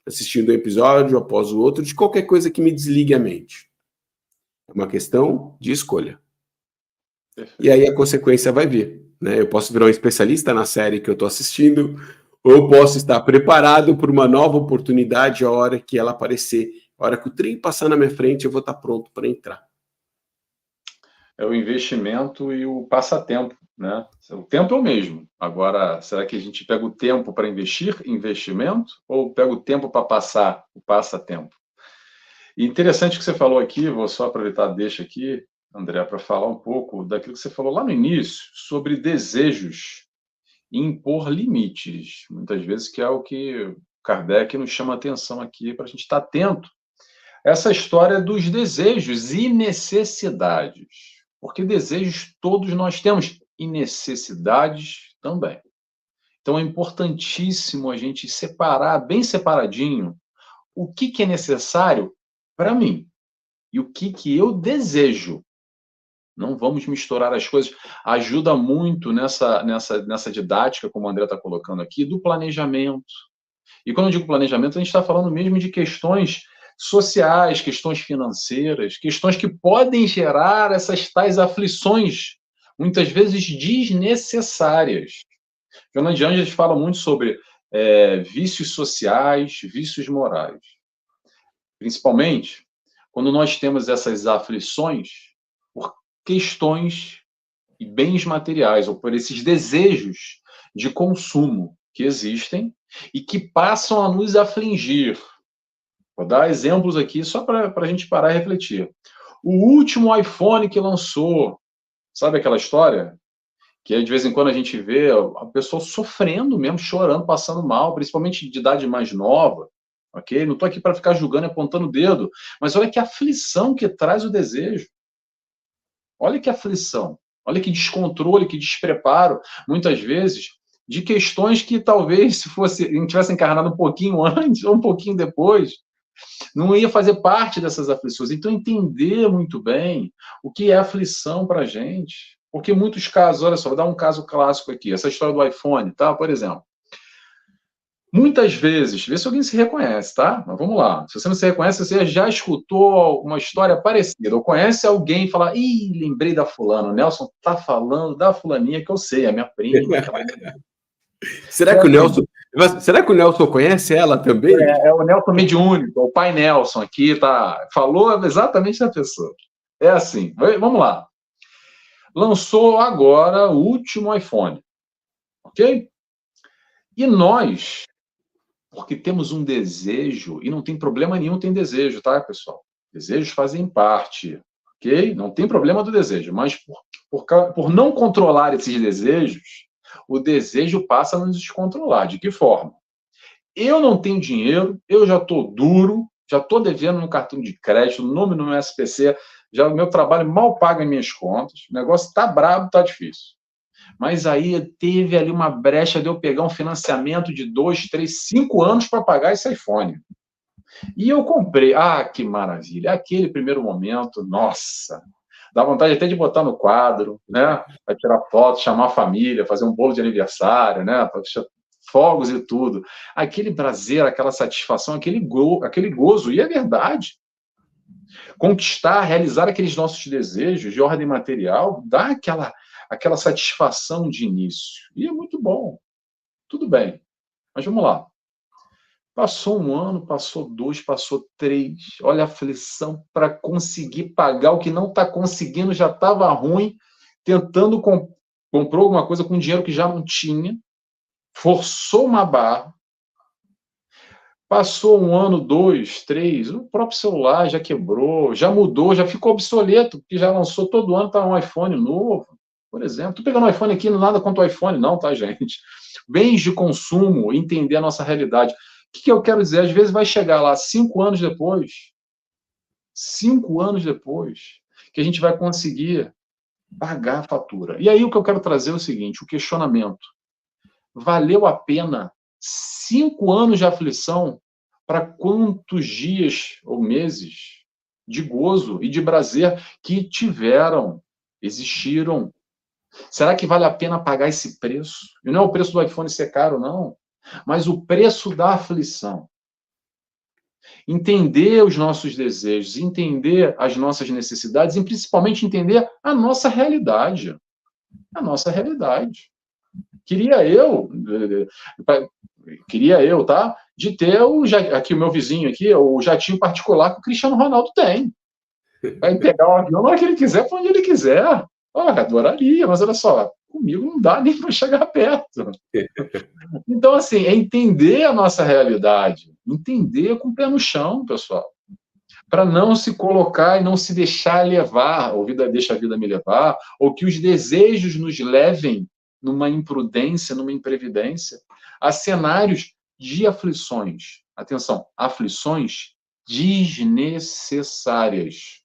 B: assistindo um episódio após o outro, de qualquer coisa que me desligue a mente. É uma questão de escolha. E aí a consequência vai vir, né? Eu posso virar um especialista na série que eu estou assistindo, ou eu posso estar preparado por uma nova oportunidade a hora que ela aparecer. A hora que o trem passar na minha frente, eu vou estar pronto para entrar.
A: É o investimento e o passatempo, né? O tempo é o mesmo. Agora, será que a gente pega o tempo para investir, investimento, ou pega o tempo para passar, o passatempo? E interessante o que você falou aqui, vou só aproveitar, deixa aqui, André, para falar um pouco daquilo que você falou lá no início, sobre desejos e impor limites, muitas vezes, que é o que Kardec nos chama a atenção aqui, para a gente estar atento a essa história dos desejos e necessidades. Porque desejos todos nós temos, e necessidades também. Então é importantíssimo a gente separar, bem separadinho, o que é necessário para mim e o que eu desejo. Não vamos misturar as coisas. Ajuda muito nessa didática, como o André está colocando aqui, do planejamento. E quando eu digo planejamento, a gente está falando mesmo de questões sociais, questões financeiras, questões que podem gerar essas tais aflições, muitas vezes desnecessárias. Joana de Ângeles fala muito sobre vícios sociais, vícios morais. Principalmente quando nós temos essas aflições por questões e bens materiais, ou por esses desejos de consumo que existem e que passam a nos afligir. Vou dar exemplos aqui só para a gente parar e refletir. O último iPhone que lançou, sabe aquela história? Que de vez em quando a gente vê a pessoa sofrendo mesmo, chorando, passando mal, principalmente de idade mais nova, ok? Não estou aqui para ficar julgando e apontando o dedo, mas olha que aflição que traz o desejo. Olha que aflição, olha que descontrole, que despreparo, muitas vezes, de questões que talvez, se fosse, a gente tivesse encarnado um pouquinho antes ou um pouquinho depois, não ia fazer parte dessas aflições. Então, entender muito bem o que é aflição para a gente. Porque em muitos casos, olha só, vou dar um caso clássico aqui, essa história do iPhone, tá? Por exemplo. Muitas vezes, vê se alguém se reconhece, tá? Mas vamos lá. Se você não se reconhece, você já escutou uma história parecida, ou conhece alguém e fala, ih, lembrei da fulana, o Nelson tá falando da fulaninha que eu sei, a minha prima.
B: Será que o Nelson conhece ela também?
A: É o Nelson mediúnico, o pai Nelson aqui, tá? Falou exatamente da pessoa. É assim, vamos lá. Lançou agora o último iPhone, ok? E nós, porque temos um desejo, e não tem problema nenhum ter desejo, tá, pessoal? Desejos fazem parte, ok? Não tem problema do desejo, mas por não controlar esses desejos, o desejo passa a nos descontrolar. De que forma? Eu não tenho dinheiro, eu já estou duro, já estou devendo no cartão de crédito, no nome no meu SPC, já o meu trabalho mal paga minhas contas, o negócio está brabo, está difícil. Mas aí teve ali uma brecha de eu pegar um financiamento de 2, 3, 5 anos para pagar esse iPhone. E eu comprei. Ah, que maravilha! Aquele primeiro momento, nossa! Dá vontade até de botar no quadro, né? Para tirar foto, chamar a família, fazer um bolo de aniversário, né? Fogos e tudo. Aquele prazer, aquela satisfação, aquele gozo. E é verdade. Conquistar, realizar aqueles nossos desejos de ordem material, dá aquela satisfação de início. E é muito bom. Tudo bem. Mas vamos lá. Passou um ano, passou 2, passou 3. Olha a aflição para conseguir pagar o que não está conseguindo, já estava ruim, tentando comprou alguma coisa com dinheiro que já não tinha, forçou uma barra. Passou 1 ano, 2, 3, o próprio celular já quebrou, já mudou, já ficou obsoleto, porque já lançou todo ano, está um iPhone novo, por exemplo. Estou pegando um iPhone aqui, nada contra o iPhone, não, tá, gente? Bens de consumo, entender a nossa realidade. O que eu quero dizer? Às vezes vai chegar lá 5 anos depois, que a gente vai conseguir pagar a fatura. E aí o que eu quero trazer é o seguinte, o questionamento. Valeu a pena 5 anos de aflição para quantos dias ou meses de gozo e de prazer que existiram? Será que vale a pena pagar esse preço? E não é o preço do iPhone ser caro, não, mas o preço da aflição. Entender os nossos desejos, entender as nossas necessidades e principalmente entender a nossa realidade. A nossa realidade. Queria eu, tá? De ter aqui o meu vizinho aqui, o jatinho particular que o Cristiano Ronaldo tem. Vai pegar o avião na hora que ele quiser, para onde ele quiser. Adoraria, mas olha só, comigo não dá nem para chegar perto. Então, assim, é entender a nossa realidade, entender com o pé no chão, pessoal. para não se colocar e não se deixar levar, ou deixa a vida me levar, ou que os desejos nos levem numa imprudência, numa imprevidência, a cenários de aflições. Atenção, aflições desnecessárias,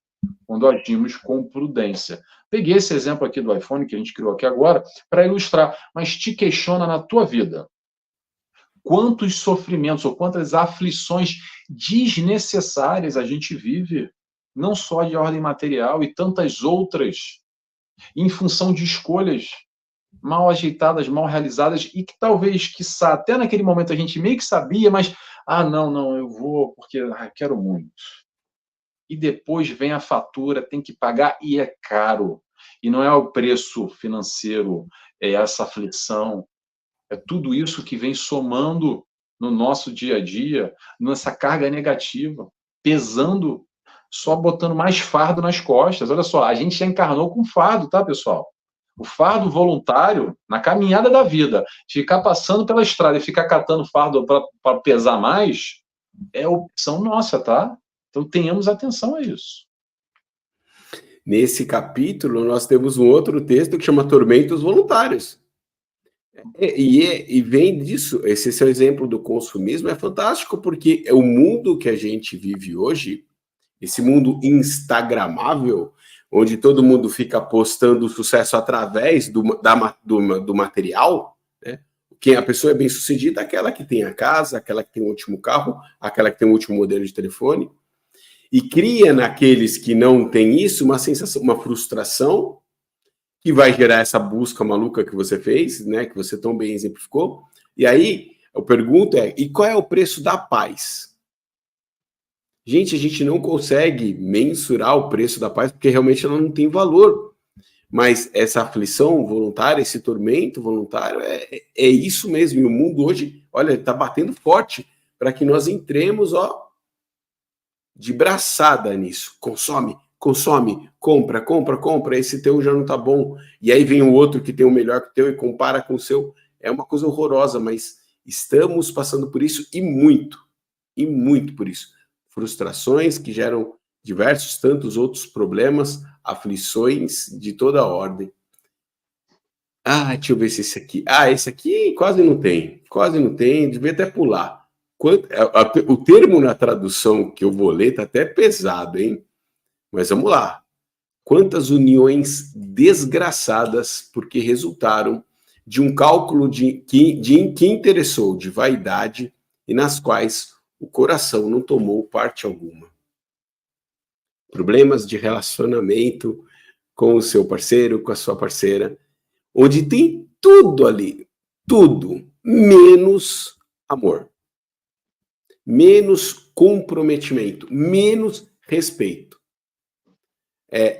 A: quando agimos com prudência. Peguei esse exemplo aqui do iPhone, que a gente criou aqui agora, para ilustrar, mas te questiona na tua vida. Quantos sofrimentos ou quantas aflições desnecessárias a gente vive, não só de ordem material e tantas outras, em função de escolhas mal ajeitadas, mal realizadas, e que talvez, quiçá, até naquele momento a gente meio que sabia, mas, não, eu vou porque quero muito. E depois vem a fatura, tem que pagar e é caro. E não é o preço financeiro, é essa aflição, é tudo isso que vem somando no nosso dia a dia, nessa carga negativa, pesando, só botando mais fardo nas costas. Olha só, a gente já encarnou com fardo, tá, pessoal? O fardo voluntário, na caminhada da vida, ficar passando pela estrada e ficar catando fardo para pesar mais, é opção nossa, tá? Então tenhamos atenção a isso.
B: Nesse capítulo, nós temos um outro texto que chama Tormentos Voluntários. E vem disso, esse seu exemplo do consumismo é fantástico, porque é o mundo que a gente vive hoje, esse mundo instagramável, onde todo mundo fica postando sucesso através do material, né? Quem a pessoa é bem-sucedida, aquela que tem a casa, aquela que tem o último carro, aquela que tem o último modelo de telefone, e cria naqueles que não têm isso uma sensação, uma frustração, que vai gerar essa busca maluca que você fez, né, que você tão bem exemplificou. E aí, a pergunta é, e qual é o preço da paz? Gente, a gente não consegue mensurar o preço da paz, porque realmente ela não tem valor. Mas essa aflição voluntária, esse tormento voluntário, é isso mesmo. E o mundo hoje, olha, está batendo forte para que nós entremos, de braçada nisso. Consome, compra, esse teu já não tá bom. E aí vem o outro que tem o melhor que o teu e compara com o seu. É uma coisa horrorosa, mas estamos passando por isso e muito por isso. Frustrações que geram diversos tantos outros problemas, aflições de toda a ordem. Deixa eu ver se esse aqui... esse aqui quase não tem, devia até pular. O termo na tradução que eu vou ler tá até pesado, hein? Mas vamos lá. Quantas uniões desgraçadas porque resultaram de um cálculo que interessou de vaidade e nas quais o coração não tomou parte alguma. Problemas de relacionamento com o seu parceiro, com a sua parceira, onde tem tudo ali, tudo, menos amor, menos comprometimento, menos respeito.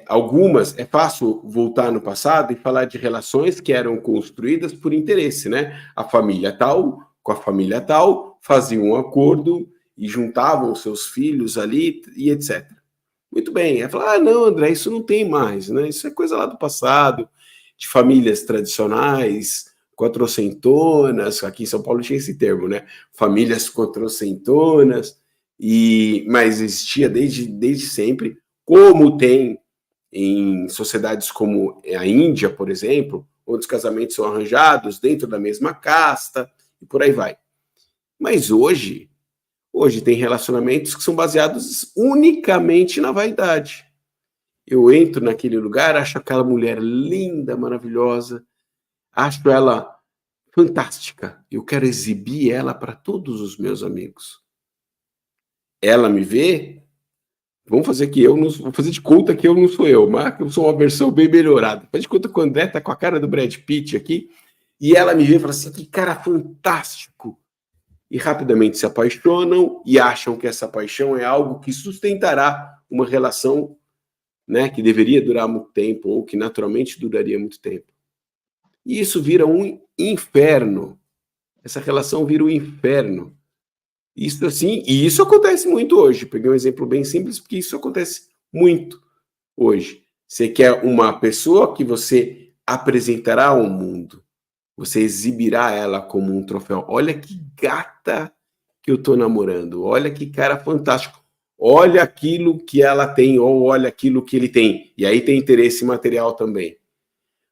B: Algumas, é fácil voltar no passado e falar de relações que eram construídas por interesse, né? A família tal, com a família tal, faziam um acordo e juntavam seus filhos ali e etc. Muito bem, aí fala, não, André, isso não tem mais, né? Isso é coisa lá do passado, de famílias tradicionais, quatrocentonas, aqui em São Paulo tinha esse termo, né? Famílias quatrocentonas, mas existia desde sempre, como tem em sociedades como a Índia, por exemplo, onde os casamentos são arranjados dentro da mesma casta, e por aí vai. Mas hoje tem relacionamentos que são baseados unicamente na vaidade. Eu entro naquele lugar, acho aquela mulher linda, maravilhosa, acho ela fantástica, eu quero exibir ela para todos os meus amigos. Ela me vê, vou fazer de conta que eu não sou eu, mas eu sou uma versão bem melhorada. Faz de conta que o André tá com a cara do Brad Pitt aqui, e ela me vê e fala assim, que cara fantástico. E rapidamente se apaixonam e acham que essa paixão é algo que sustentará uma relação, né, que deveria durar muito tempo, ou que naturalmente duraria muito tempo. E isso vira um inferno. Essa relação vira um inferno. Isso assim, e isso acontece muito hoje. Peguei um exemplo bem simples, porque isso acontece muito hoje. Você quer uma pessoa que você apresentará ao mundo. Você exibirá ela como um troféu. Olha que gata que eu tô namorando. Olha que cara fantástico. olha aquilo que ela tem ou olha aquilo que ele tem. E aí tem interesse material também.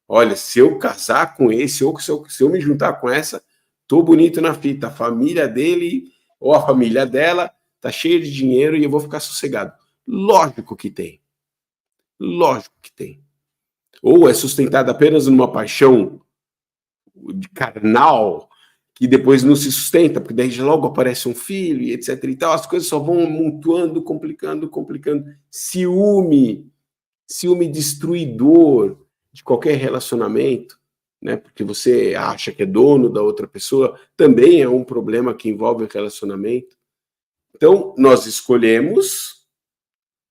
B: Olha, se eu casar com esse ou se eu me juntar com essa, tô bonito na fita. A família dele ou a família dela tá cheia de dinheiro e eu vou ficar sossegado. Lógico que tem. Lógico que tem. Ou é sustentado apenas numa paixão carnal, que depois não se sustenta, porque daí logo aparece um filho e etc e tal, as coisas só vão amontoando, complicando. Ciúme destruidor de qualquer relacionamento, né? Porque você acha que é dono da outra pessoa, também é um problema que envolve o relacionamento. Então, nós escolhemos,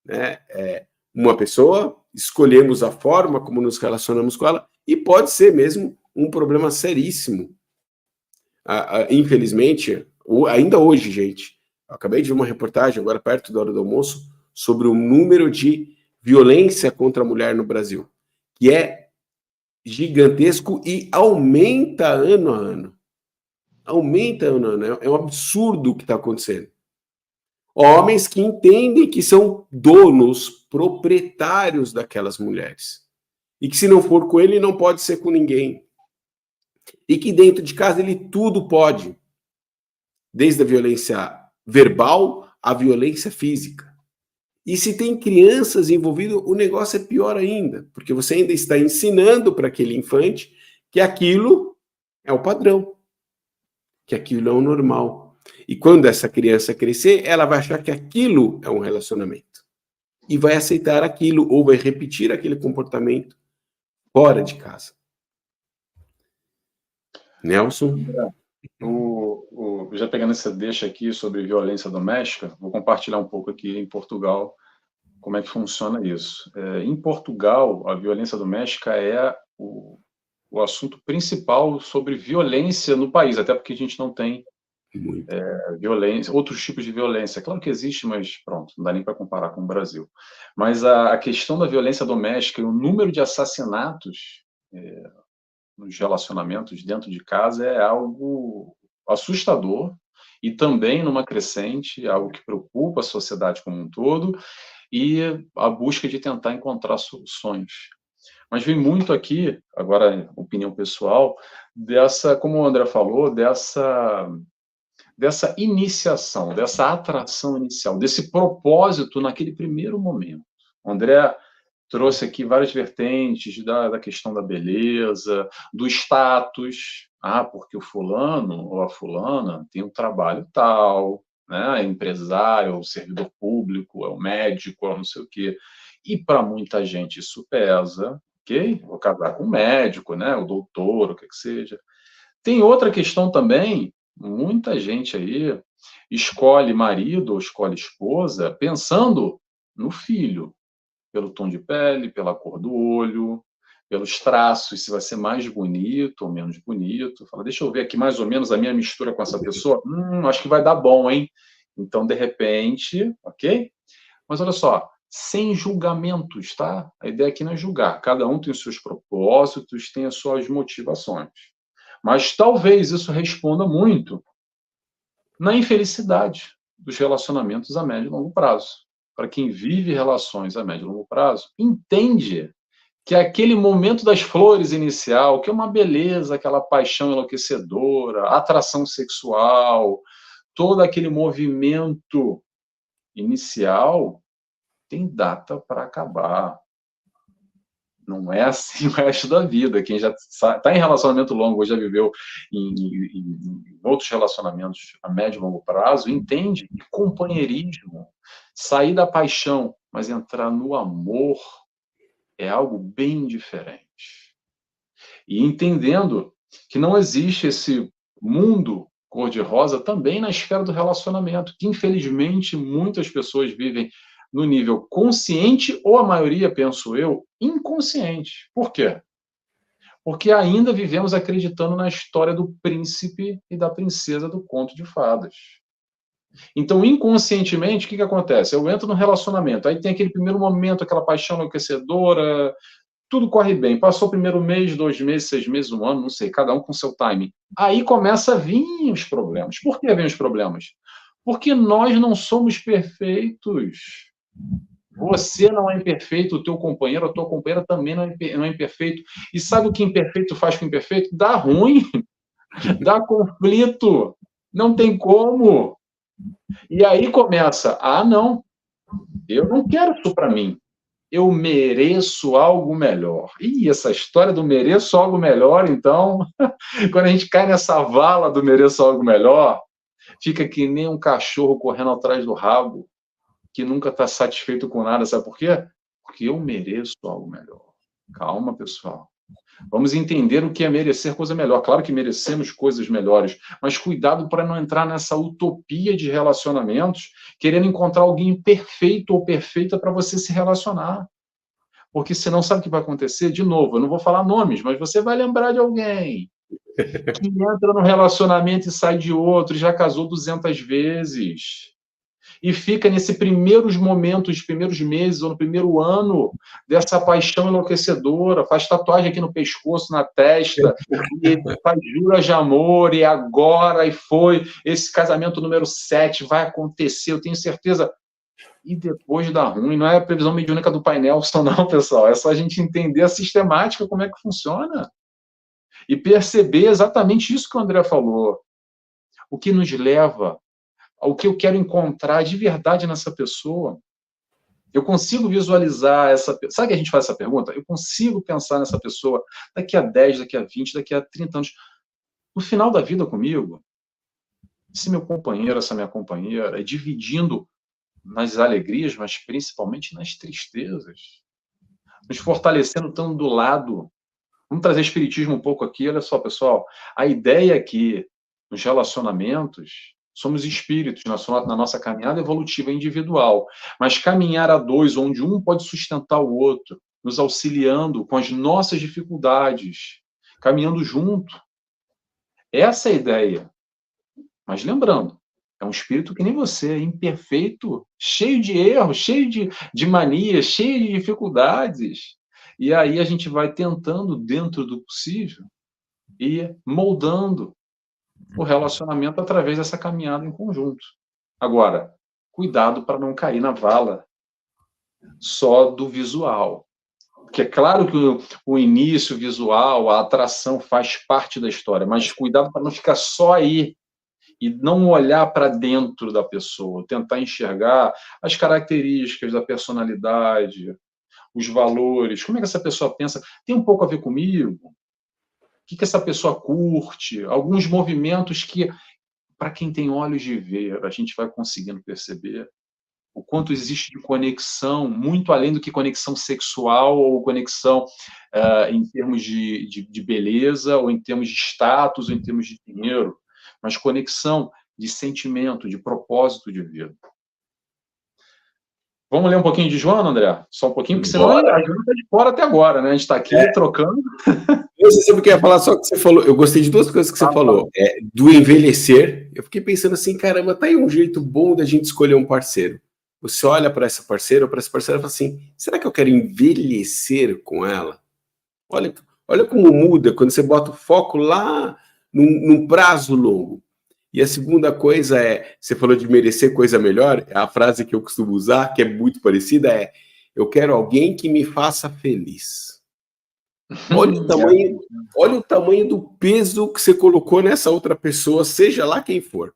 B: né, uma pessoa, escolhemos a forma como nos relacionamos com ela, e pode ser mesmo um problema seríssimo. Infelizmente, ainda hoje, gente, eu acabei de ver uma reportagem, agora perto da hora do almoço, sobre o número de violência contra a mulher no Brasil, que é gigantesco e aumenta ano a ano. Aumenta ano a ano. É um absurdo o que está acontecendo. Homens que entendem que são donos, proprietários daquelas mulheres. E que se não for com ele, não pode ser com ninguém. E que dentro de casa ele tudo pode. Desde a violência verbal à violência física. E se tem crianças envolvidas, o negócio é pior ainda, porque você ainda está ensinando para aquele infante que aquilo é o padrão, que aquilo é o normal. E quando essa criança crescer, ela vai achar que aquilo é um relacionamento. E vai aceitar aquilo, ou vai repetir aquele comportamento fora de casa. Nelson?
A: Já pegando essa deixa aqui sobre violência doméstica, vou compartilhar um pouco aqui em Portugal como é que funciona isso. Em Portugal, a violência doméstica é o assunto principal sobre violência no país, até porque a gente não tem violência, outros tipos de violência. Claro que existe, mas pronto, não dá nem para comparar com o Brasil. Mas a questão da violência doméstica e o número de assassinatos nos relacionamentos dentro de casa é algo assustador e também numa crescente, algo que preocupa a sociedade como um todo, e a busca de tentar encontrar soluções. Mas vem muito aqui, agora opinião pessoal, como o André falou, dessa iniciação, dessa atração inicial, desse propósito naquele primeiro momento. O André trouxe aqui várias vertentes da questão da beleza, do status, porque o fulano ou a fulana tem um trabalho tal, né? É empresário, é o servidor público, é o médico, é não sei o quê. E para muita gente isso pesa, ok? Vou casar com um médico, né? O doutor, o que seja. Tem outra questão também, muita gente aí escolhe marido ou escolhe esposa pensando no filho, pelo tom de pele, pela cor do olho, pelos traços, se vai ser mais bonito ou menos bonito. Fala, deixa eu ver aqui mais ou menos a minha mistura com essa pessoa. Acho que vai dar bom, hein? Então, de repente, ok? Mas olha só, sem julgamentos, tá? A ideia aqui não é julgar. Cada um tem os seus propósitos, tem as suas motivações. Mas talvez isso responda muito na infelicidade dos relacionamentos a médio e longo prazo. Para quem vive relações a médio e longo prazo, entende que aquele momento das flores inicial, que é uma beleza, aquela paixão enlouquecedora, atração sexual, todo aquele movimento inicial, tem data para acabar. Não é assim o resto da vida. Quem já está em relacionamento longo ou já viveu em outros relacionamentos a médio e longo prazo, entende que companheirismo, sair da paixão, mas entrar no amor, é algo bem diferente. E entendendo que não existe esse mundo cor-de-rosa também na esfera do relacionamento, que infelizmente muitas pessoas vivem no nível consciente, ou a maioria, penso eu, inconsciente. Por quê? Porque ainda vivemos acreditando na história do príncipe e da princesa do conto de fadas. Então, inconscientemente, o que acontece? Eu entro no relacionamento, aí tem aquele primeiro momento, aquela paixão enlouquecedora, tudo corre bem. Passou o primeiro mês, 2 meses, 6 meses, 1 ano, não sei, cada um com seu timing. Aí começa a vir os problemas. Por que vêm os problemas? Porque nós não somos perfeitos. Você não é imperfeito, o teu companheiro, a tua companheira também não é imperfeito. E sabe o que imperfeito faz com imperfeito? Dá ruim, dá conflito, não tem como. E aí começa, não, eu não quero isso para mim. Eu mereço algo melhor. E essa história do mereço algo melhor, então, quando a gente cai nessa vala do mereço algo melhor, fica que nem um cachorro correndo atrás do rabo, que nunca está satisfeito com nada. Sabe por quê? Porque eu mereço algo melhor. Calma, pessoal. Vamos entender o que é merecer coisa melhor. Claro que merecemos coisas melhores, mas cuidado para não entrar nessa utopia de relacionamentos, querendo encontrar alguém perfeito ou perfeita para você se relacionar. Porque senão, sabe o que vai acontecer? De novo, eu não vou falar nomes, mas você vai lembrar de alguém que entra no relacionamento e sai de outro, já casou 200 vezes. E fica nesse primeiros momentos, primeiros meses ou no primeiro ano dessa paixão enlouquecedora, faz tatuagem aqui no pescoço, na testa, e faz juras de amor, e agora, e foi, esse casamento número 7 vai acontecer, eu tenho certeza. E depois dá ruim, não é a previsão mediúnica do painel, só não, pessoal, é só a gente entender a sistemática, como é que funciona, e perceber exatamente isso que o André falou, o que nos leva, o que eu quero encontrar de verdade nessa pessoa. Eu consigo visualizar essa... Sabe que a gente faz essa pergunta? Eu consigo pensar nessa pessoa daqui a 10, daqui a 20, daqui a 30 anos. No final da vida comigo, esse meu companheiro, essa minha companheira, dividindo nas alegrias, mas principalmente nas tristezas. Nos fortalecendo, estando do lado. Vamos trazer espiritismo um pouco aqui. Olha só, pessoal. A ideia é que nos relacionamentos somos espíritos na nossa caminhada evolutiva individual. Mas caminhar a dois, onde um pode sustentar o outro, nos auxiliando com as nossas dificuldades, caminhando junto. Essa é a ideia. Mas lembrando, é um espírito que nem você, imperfeito, cheio de erros, cheio de manias, cheio de dificuldades. E aí a gente vai tentando, dentro do possível, ir moldando o relacionamento através dessa caminhada em conjunto. Agora, cuidado para não cair na vala só do visual. Porque é claro que o início visual, a atração faz parte da história, mas cuidado para não ficar só aí e não olhar para dentro da pessoa, tentar enxergar as características da personalidade, os valores, como é que essa pessoa pensa, tem um pouco a ver comigo? O que essa pessoa curte? Alguns movimentos que, para quem tem olhos de ver, a gente vai conseguindo perceber o quanto existe de conexão, muito além do que conexão sexual ou conexão em termos de beleza, ou em termos de status, ou em termos de dinheiro, mas conexão de sentimento, de propósito de vida. Vamos ler um pouquinho de Joana, André? Só um pouquinho, porque senão a Joana está de fora até agora, né? A gente está aqui trocando.
B: Você sabe o que eu ia falar, só que você falou, eu gostei de duas coisas que você falou, do envelhecer. Eu fiquei pensando assim, caramba, tá aí um jeito bom da gente escolher um parceiro. Você olha para essa parceira ou para essa parceira e fala assim, será que eu quero envelhecer com ela? Olha como muda quando você bota o foco lá num prazo longo. E a segunda coisa você falou de merecer coisa melhor, a frase que eu costumo usar, que é muito parecida, eu quero alguém que me faça feliz. Olha o tamanho do peso que você colocou nessa outra pessoa, seja lá quem for.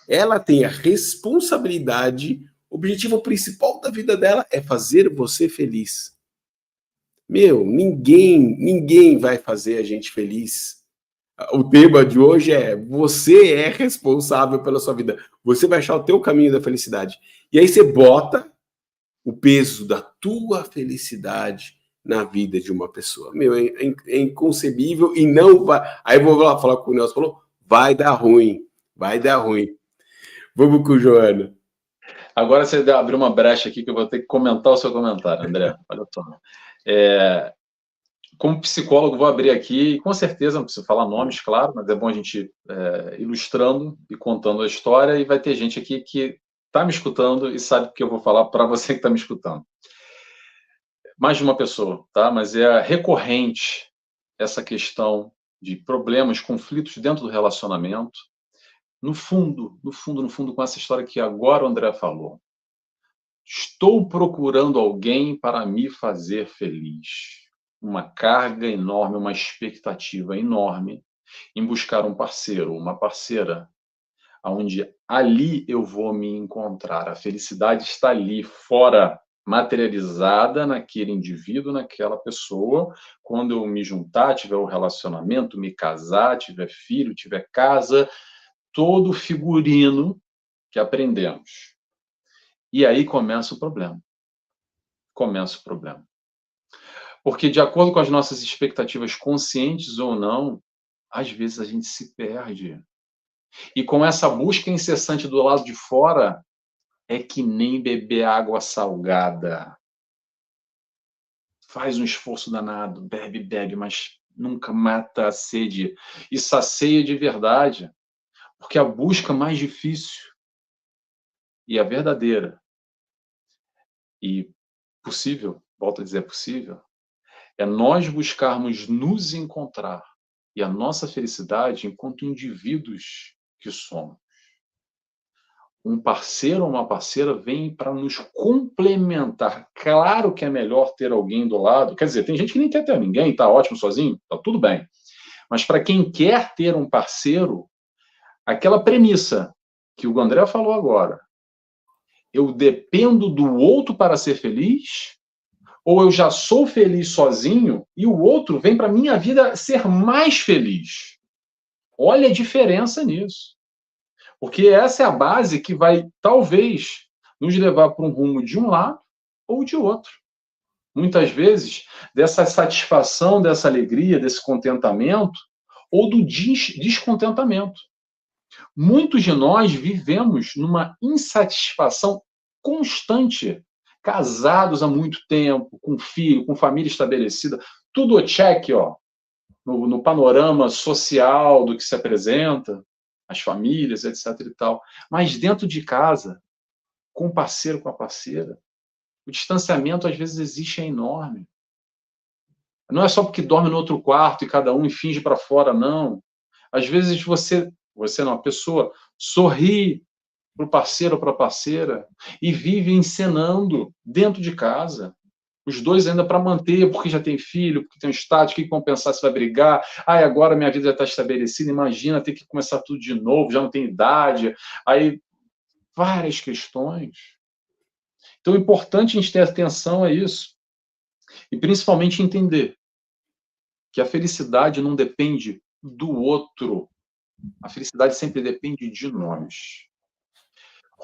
B: Ela tem a responsabilidade, o objetivo principal da vida dela é fazer você feliz. Ninguém vai fazer a gente feliz. O tema de hoje é você é responsável pela sua vida. Você vai achar o teu caminho da felicidade. E aí você bota o peso da tua felicidade na vida de uma pessoa. É inconcebível e não vai... Aí eu vou lá falar com o Nelson, falou, vai dar ruim. Vamos com o Joana.
A: Agora você abriu uma brecha aqui que eu vou ter que comentar o seu comentário, André. Olha só. Como psicólogo, vou abrir aqui, e com certeza, não preciso falar nomes, claro, mas é bom a gente ilustrando e contando a história, e vai ter gente aqui que está me escutando e sabe o que eu vou falar para você que está me escutando. Mais de uma pessoa, tá? Mas é recorrente essa questão de problemas, conflitos dentro do relacionamento, no fundo, com essa história que agora o André falou. Estou procurando alguém para me fazer feliz. Uma carga enorme, uma expectativa enorme em buscar um parceiro, uma parceira, onde ali eu vou me encontrar. A felicidade está ali, fora, materializada naquele indivíduo, naquela pessoa. Quando eu me juntar, tiver um relacionamento, me casar, tiver filho, tiver casa, todo o figurino que aprendemos. E aí começa o problema. Porque, de acordo com as nossas expectativas, conscientes ou não, às vezes a gente se perde. E com essa busca incessante do lado de fora, é que nem beber água salgada. Faz um esforço danado, bebe, mas nunca mata a sede e sacia de verdade. Porque a busca mais difícil e a verdadeira e possível, volto a dizer, possível, é nós buscarmos nos encontrar e a nossa felicidade enquanto indivíduos que somos. Um parceiro ou uma parceira vem para nos complementar. Claro que é melhor ter alguém do lado. Quer dizer, tem gente que nem quer ter ninguém, está ótimo sozinho, está tudo bem. Mas para quem quer ter um parceiro, aquela premissa que o André falou agora, eu dependo do outro para ser feliz, ou eu já sou feliz sozinho e o outro vem para a minha vida ser mais feliz. Olha a diferença nisso. Porque essa é a base que vai, talvez, nos levar para um rumo de um lado ou de outro. Muitas vezes, dessa satisfação, dessa alegria, desse contentamento, ou do descontentamento. Muitos de nós vivemos numa insatisfação constante, casados há muito tempo, com filho, com família estabelecida, tudo check, ó, no panorama social do que se apresenta, as famílias, etc. e tal. Mas dentro de casa, com o parceiro, com a parceira, o distanciamento às vezes existe, é enorme. Não é só porque dorme no outro quarto e cada um finge para fora, não. Às vezes você não, a pessoa sorri para o parceiro ou para a parceira e vive encenando dentro de casa. Os dois ainda para manter, porque já tem filho, porque tem um status, o que vão pensar se vai brigar? Ai, agora minha vida já está estabelecida, imagina ter que começar tudo de novo, já não tem idade. Aí, várias questões. Então, é importante a gente ter atenção a isso. E, principalmente, entender que a felicidade não depende do outro. A felicidade sempre depende de nós.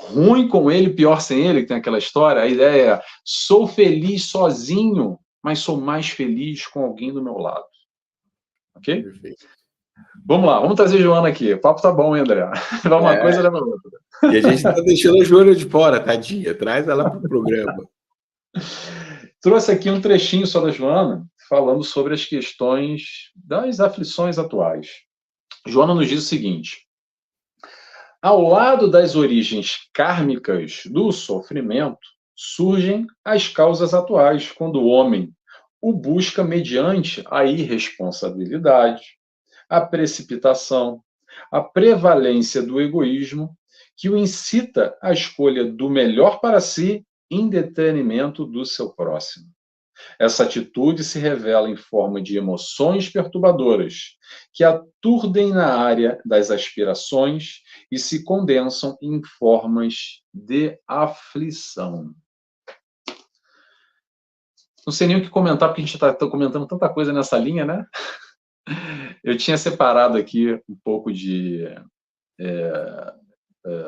A: Ruim com ele, pior sem ele, que tem aquela história. A ideia é, sou feliz sozinho, mas sou mais feliz com alguém do meu lado. Ok?
B: Perfeito.
A: Vamos lá, vamos trazer a Joana aqui. O papo tá bom, hein, André? Vai uma coisa, leva outra.
B: E a gente está deixando a Joana de fora, tadinha. Traz ela para o programa.
A: Trouxe aqui um trechinho só da Joana, falando sobre as questões das aflições atuais. Joana nos diz o seguinte: ao lado das origens kármicas do sofrimento, surgem as causas atuais, quando o homem o busca mediante a irresponsabilidade, a precipitação, a prevalência do egoísmo, que o incita à escolha do melhor para si em detrimento do seu próximo. Essa atitude se revela em forma de emoções perturbadoras, que aturdem na área das aspirações e se condensam em formas de aflição. Não sei nem o que comentar, porque a gente está comentando tanta coisa nessa linha, né? Eu tinha separado aqui um pouco de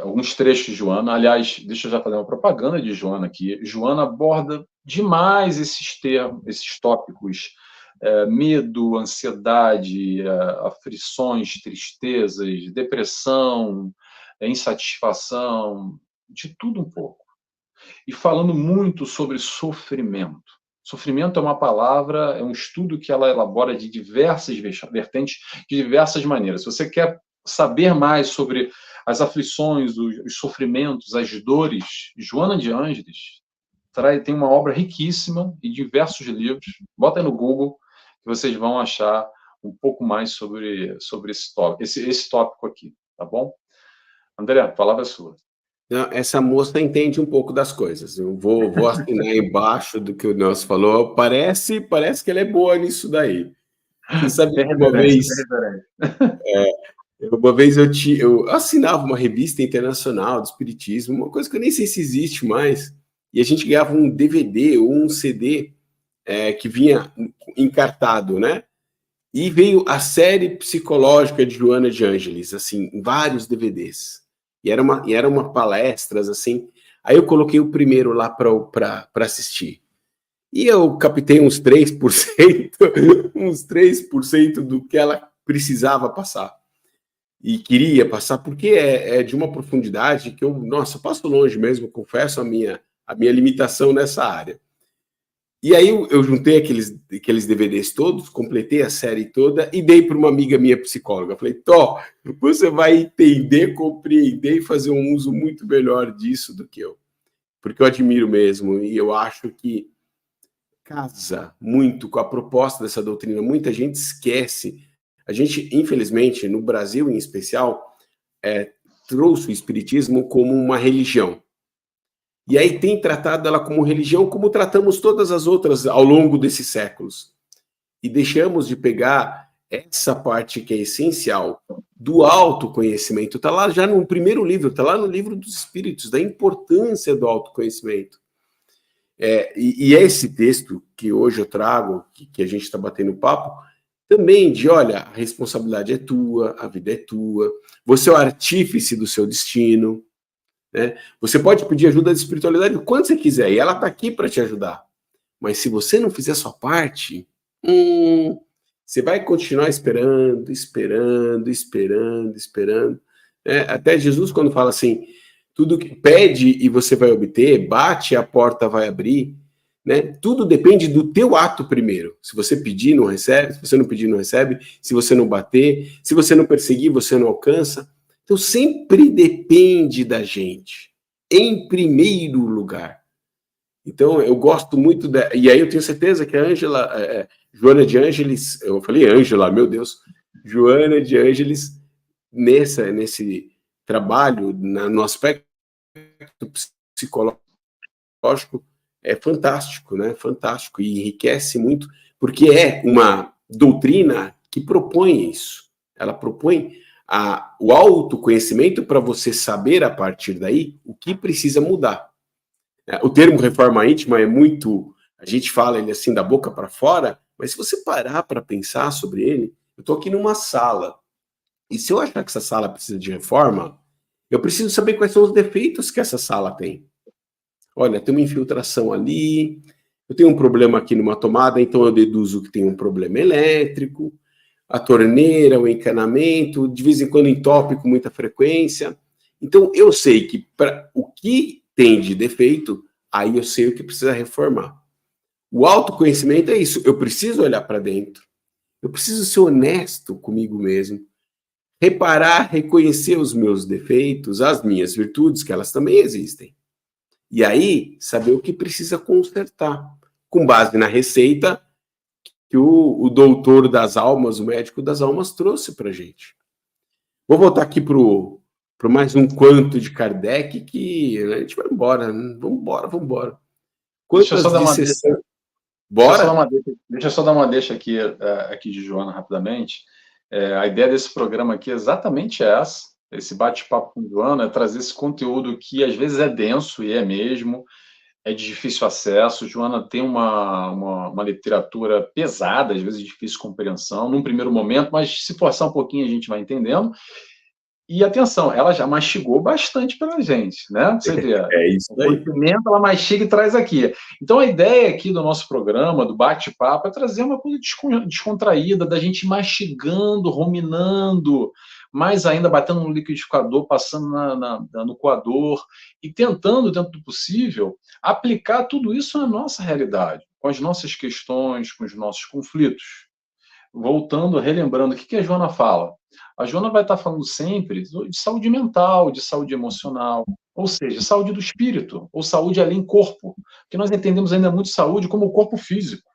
A: alguns trechos de Joana. Aliás, deixa eu já fazer uma propaganda de Joana aqui. Joana aborda demais esses termos, esses tópicos. Medo, ansiedade, aflições, tristezas, depressão, insatisfação, de tudo um pouco. E falando muito sobre sofrimento. Sofrimento é uma palavra, é um estudo que ela elabora de diversas vertentes, de diversas maneiras. Se você quer saber mais sobre as aflições, os sofrimentos, as dores, Joana de Ângeles tem uma obra riquíssima e diversos livros. Bota aí no Google que vocês vão achar um pouco mais sobre esse tópico aqui, tá bom? André, a palavra é sua.
B: Não, essa moça entende um pouco das coisas. Eu vou assinar embaixo do que o Nelson falou. Parece que ela é boa nisso daí. Você sabe
A: Tem
B: que uma
A: referência, tem
B: vez,
A: referência.
B: eu assinava uma revista internacional de espiritismo, uma coisa que eu nem sei se existe mais, e a gente ganhava um DVD ou um CD que vinha encartado, né? E veio a série psicológica de Joana de Ângeles, assim, em vários DVDs. E era uma palestras, assim. Aí eu coloquei o primeiro lá para assistir. E eu captei uns 3%, uns 3% do que ela precisava passar. E queria passar, porque é de uma profundidade que eu, nossa, passo longe mesmo, confesso a minha limitação nessa área. E aí eu juntei aqueles DVDs todos, completei a série toda e dei para uma amiga minha psicóloga. Falei, Tó, você vai entender, compreender e fazer um uso muito melhor disso do que eu. Porque eu admiro mesmo e eu acho que casa muito com a proposta dessa doutrina. Muita gente esquece. A gente, infelizmente, no Brasil em especial, trouxe o espiritismo como uma religião. E aí tem tratado ela como religião, como tratamos todas as outras ao longo desses séculos. E deixamos de pegar essa parte que é essencial do autoconhecimento. Está lá já no primeiro livro, está lá no livro dos Espíritos, da importância do autoconhecimento. E é esse texto que hoje eu trago, que a gente está batendo papo, também de, olha, a responsabilidade é tua, a vida é tua, você é o artífice do seu destino, né? Você pode pedir ajuda da espiritualidade o quanto você quiser, e ela está aqui para te ajudar. Mas se você não fizer a sua parte, você vai continuar esperando, esperando, esperando, esperando. Até Jesus, quando fala assim, tudo que pede e você vai obter, bate e a porta vai abrir, né? Tudo depende do teu ato primeiro. Se você pedir, não recebe. Se você não pedir, não recebe. Se você não bater, se você não perseguir, você não alcança. Então, sempre depende da gente, em primeiro lugar. Então, eu gosto muito da... E aí eu tenho certeza que a Ângela, Joana de Ângeles, eu falei Ângela, meu Deus, Joana de Ângeles, nesse trabalho, no aspecto psicológico, é fantástico, né? Fantástico, e enriquece muito, porque é uma doutrina que propõe isso. Ela propõe o autoconhecimento para você saber, a partir daí, o que precisa mudar. O termo reforma íntima é muito... A gente fala ele assim da boca para fora, mas se você parar para pensar sobre ele, eu estou aqui numa sala, e se eu achar que essa sala precisa de reforma, eu preciso saber quais são os defeitos que essa sala tem. Olha, tem uma infiltração ali, eu tenho um problema aqui numa tomada, então eu deduzo que tem um problema elétrico, a torneira, o encanamento, de vez em quando entope com muita frequência. Então, eu sei que o que tem de defeito, aí eu sei o que precisa reformar. O autoconhecimento é isso, eu preciso olhar para dentro, eu preciso ser honesto comigo mesmo, reparar, reconhecer os meus defeitos, as minhas virtudes, que elas também existem. E aí, saber o que precisa consertar, com base na receita que o doutor das almas, o médico das almas, trouxe para a gente. Vou voltar aqui para mais um quanto de Kardec, que a gente vai embora. Vamos embora.
A: Deixa eu só dar uma deixa.
B: Bora?
A: Deixa eu só dar uma deixa aqui de Joana rapidamente. A ideia desse programa aqui é exatamente essa. Esse bate-papo com Joana é trazer esse conteúdo que às vezes é denso, e é mesmo, é de difícil acesso. Joana tem uma literatura pesada, às vezes de difícil compreensão, num primeiro momento, mas se forçar um pouquinho a gente vai entendendo. E atenção, ela já mastigou bastante pela gente, né? Você vê,
B: isso aí.
A: O conhecimento ela mastiga e traz aqui. Então, a ideia aqui do nosso programa, do bate-papo, é trazer uma coisa descontraída, da gente mastigando, ruminando, mais ainda batendo no liquidificador, passando no coador e tentando, dentro do possível, aplicar tudo isso na nossa realidade, com as nossas questões, com os nossos conflitos. Voltando, relembrando, o que a Joana fala? A Joana vai estar falando sempre de saúde mental, de saúde emocional, ou seja, saúde do espírito, ou saúde além corpo, porque nós entendemos ainda muito saúde como o corpo físico.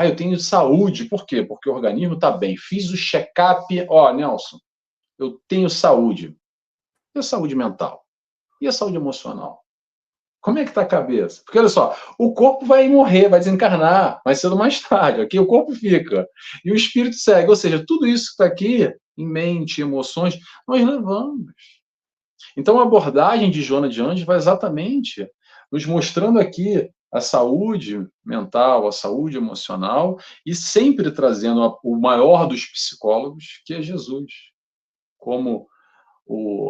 A: Eu tenho saúde, por quê? Porque o organismo está bem. Fiz o check-up, Nelson, eu tenho saúde. E a saúde mental? E a saúde emocional? Como é que está a cabeça? Porque, olha só, o corpo vai morrer, vai desencarnar, mais cedo ou mais tarde. Aqui o corpo fica. E o espírito segue. Ou seja, tudo isso que está aqui, em mente, emoções, nós levamos. Então, a abordagem de Joana de Ângeles vai exatamente nos mostrando aqui a saúde mental, a saúde emocional, e sempre trazendo o maior dos psicólogos, que é Jesus, como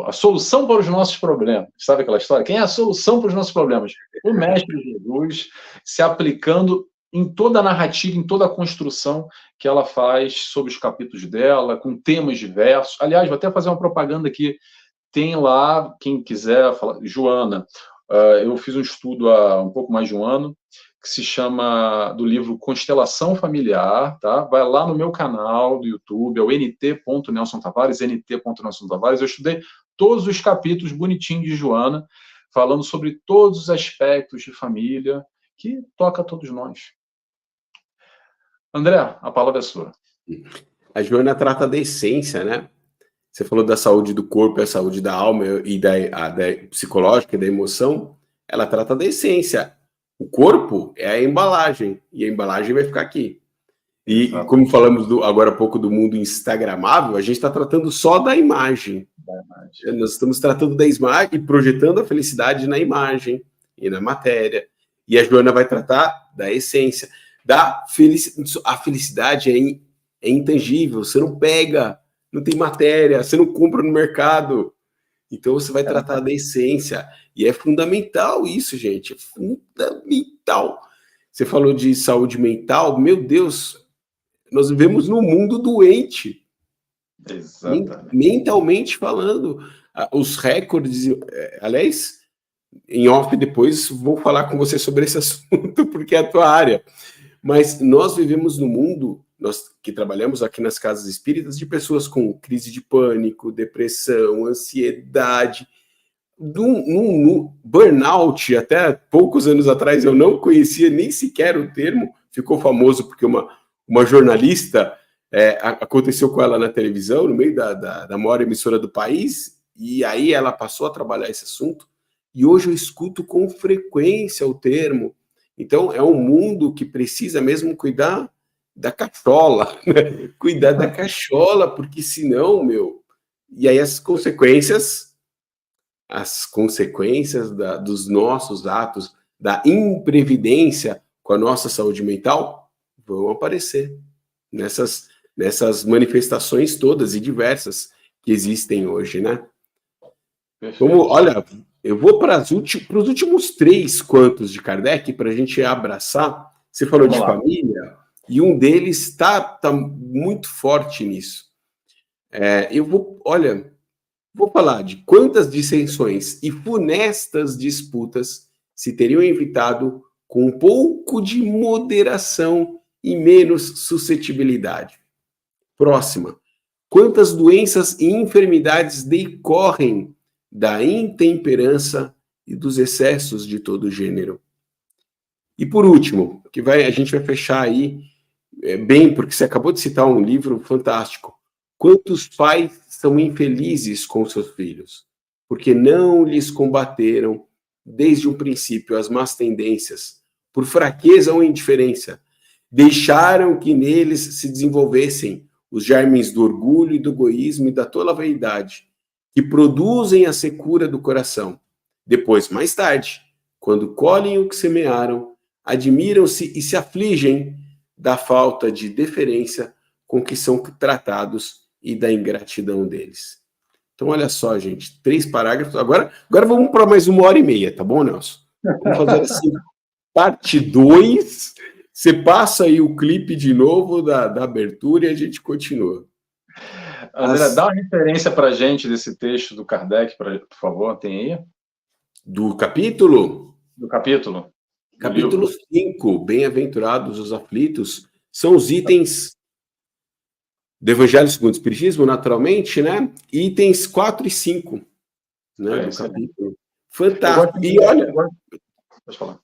A: a solução para os nossos problemas. Sabe aquela história? Quem é a solução para os nossos problemas? O Mestre Jesus, se aplicando em toda a narrativa, em toda a construção que ela faz sobre os capítulos dela, com temas diversos. Aliás, vou até fazer uma propaganda aqui. Tem lá, quem quiser falar, Joana, eu fiz um estudo há um pouco mais de um ano, que se chama, do livro Constelação Familiar, tá? Vai lá no meu canal do YouTube, é o nt.Nelson Tavares, nt.Nelson Tavares. Eu estudei todos os capítulos bonitinhos de Joana, falando sobre todos os aspectos de família que toca a todos nós. André, a palavra é sua.
B: A Joana trata da essência, né? Você falou da saúde do corpo, a saúde da alma e da psicológica e da emoção. Ela trata da essência. O corpo é a embalagem, e a embalagem vai ficar aqui. E como falamos agora há pouco do mundo instagramável, a gente está tratando só da imagem. Nós estamos tratando da imagem e projetando a felicidade na imagem e na matéria. E a Joana vai tratar da essência. A felicidade é intangível, você não pega, não tem matéria, você não compra no mercado. Então você vai tratar da essência. E é fundamental isso, gente. É fundamental. Você falou de saúde mental. Meu Deus, nós vivemos num mundo doente.
A: Exatamente.
B: Mentalmente falando. Os recordes... Aliás, em off depois vou falar com você sobre esse assunto, porque é a tua área. Mas nós vivemos no mundo, nós que trabalhamos aqui nas casas espíritas, de pessoas com crise de pânico, depressão, ansiedade, num burnout. Até poucos anos atrás eu não conhecia nem sequer o termo, ficou famoso porque uma jornalista, aconteceu com ela na televisão, no meio da maior emissora do país, e aí ela passou a trabalhar esse assunto, e hoje eu escuto com frequência o termo. Então, é um mundo que precisa mesmo cuidar da cachola, né? Cuidar da cachola, porque senão, E aí as consequências dos nossos atos, da imprevidência com a nossa saúde mental, vão aparecer nessas manifestações todas e diversas que existem hoje, né? Olha, eu vou para os últimos 3 quantos de Kardec para a gente abraçar. Você falou de família, e um deles está muito forte nisso. Vou falar de quantas dissensões e funestas disputas se teriam evitado com um pouco de moderação e menos suscetibilidade. Próxima. Quantas doenças e enfermidades decorrem da intemperança e dos excessos de todo gênero. E por último, a gente vai fechar aí bem, porque você acabou de citar um livro fantástico. Quantos pais são infelizes com seus filhos, porque não lhes combateram desde o princípio as más tendências, por fraqueza ou indiferença, deixaram que neles se desenvolvessem os germes do orgulho e do egoísmo e da tola vaidade, que produzem a secura do coração. Depois, mais tarde, quando colhem o que semearam, admiram-se e se afligem da falta de deferência com que são tratados e da ingratidão deles. Então, olha só, gente, 3 parágrafos. Agora vamos para mais 1h30, tá bom, Nelson? Vamos fazer assim, parte 2. Você passa aí o clipe de novo da abertura e a gente continua.
A: André, dá uma referência para a gente desse texto do Kardec, por favor, tem aí?
B: Do capítulo?
A: Do capítulo.
B: Capítulo 5, Bem-aventurados os aflitos, são os itens do Evangelho segundo o Espiritismo, naturalmente, né? Itens 4 e 5, né, do capítulo. Fantástico. E olha,
A: pode falar.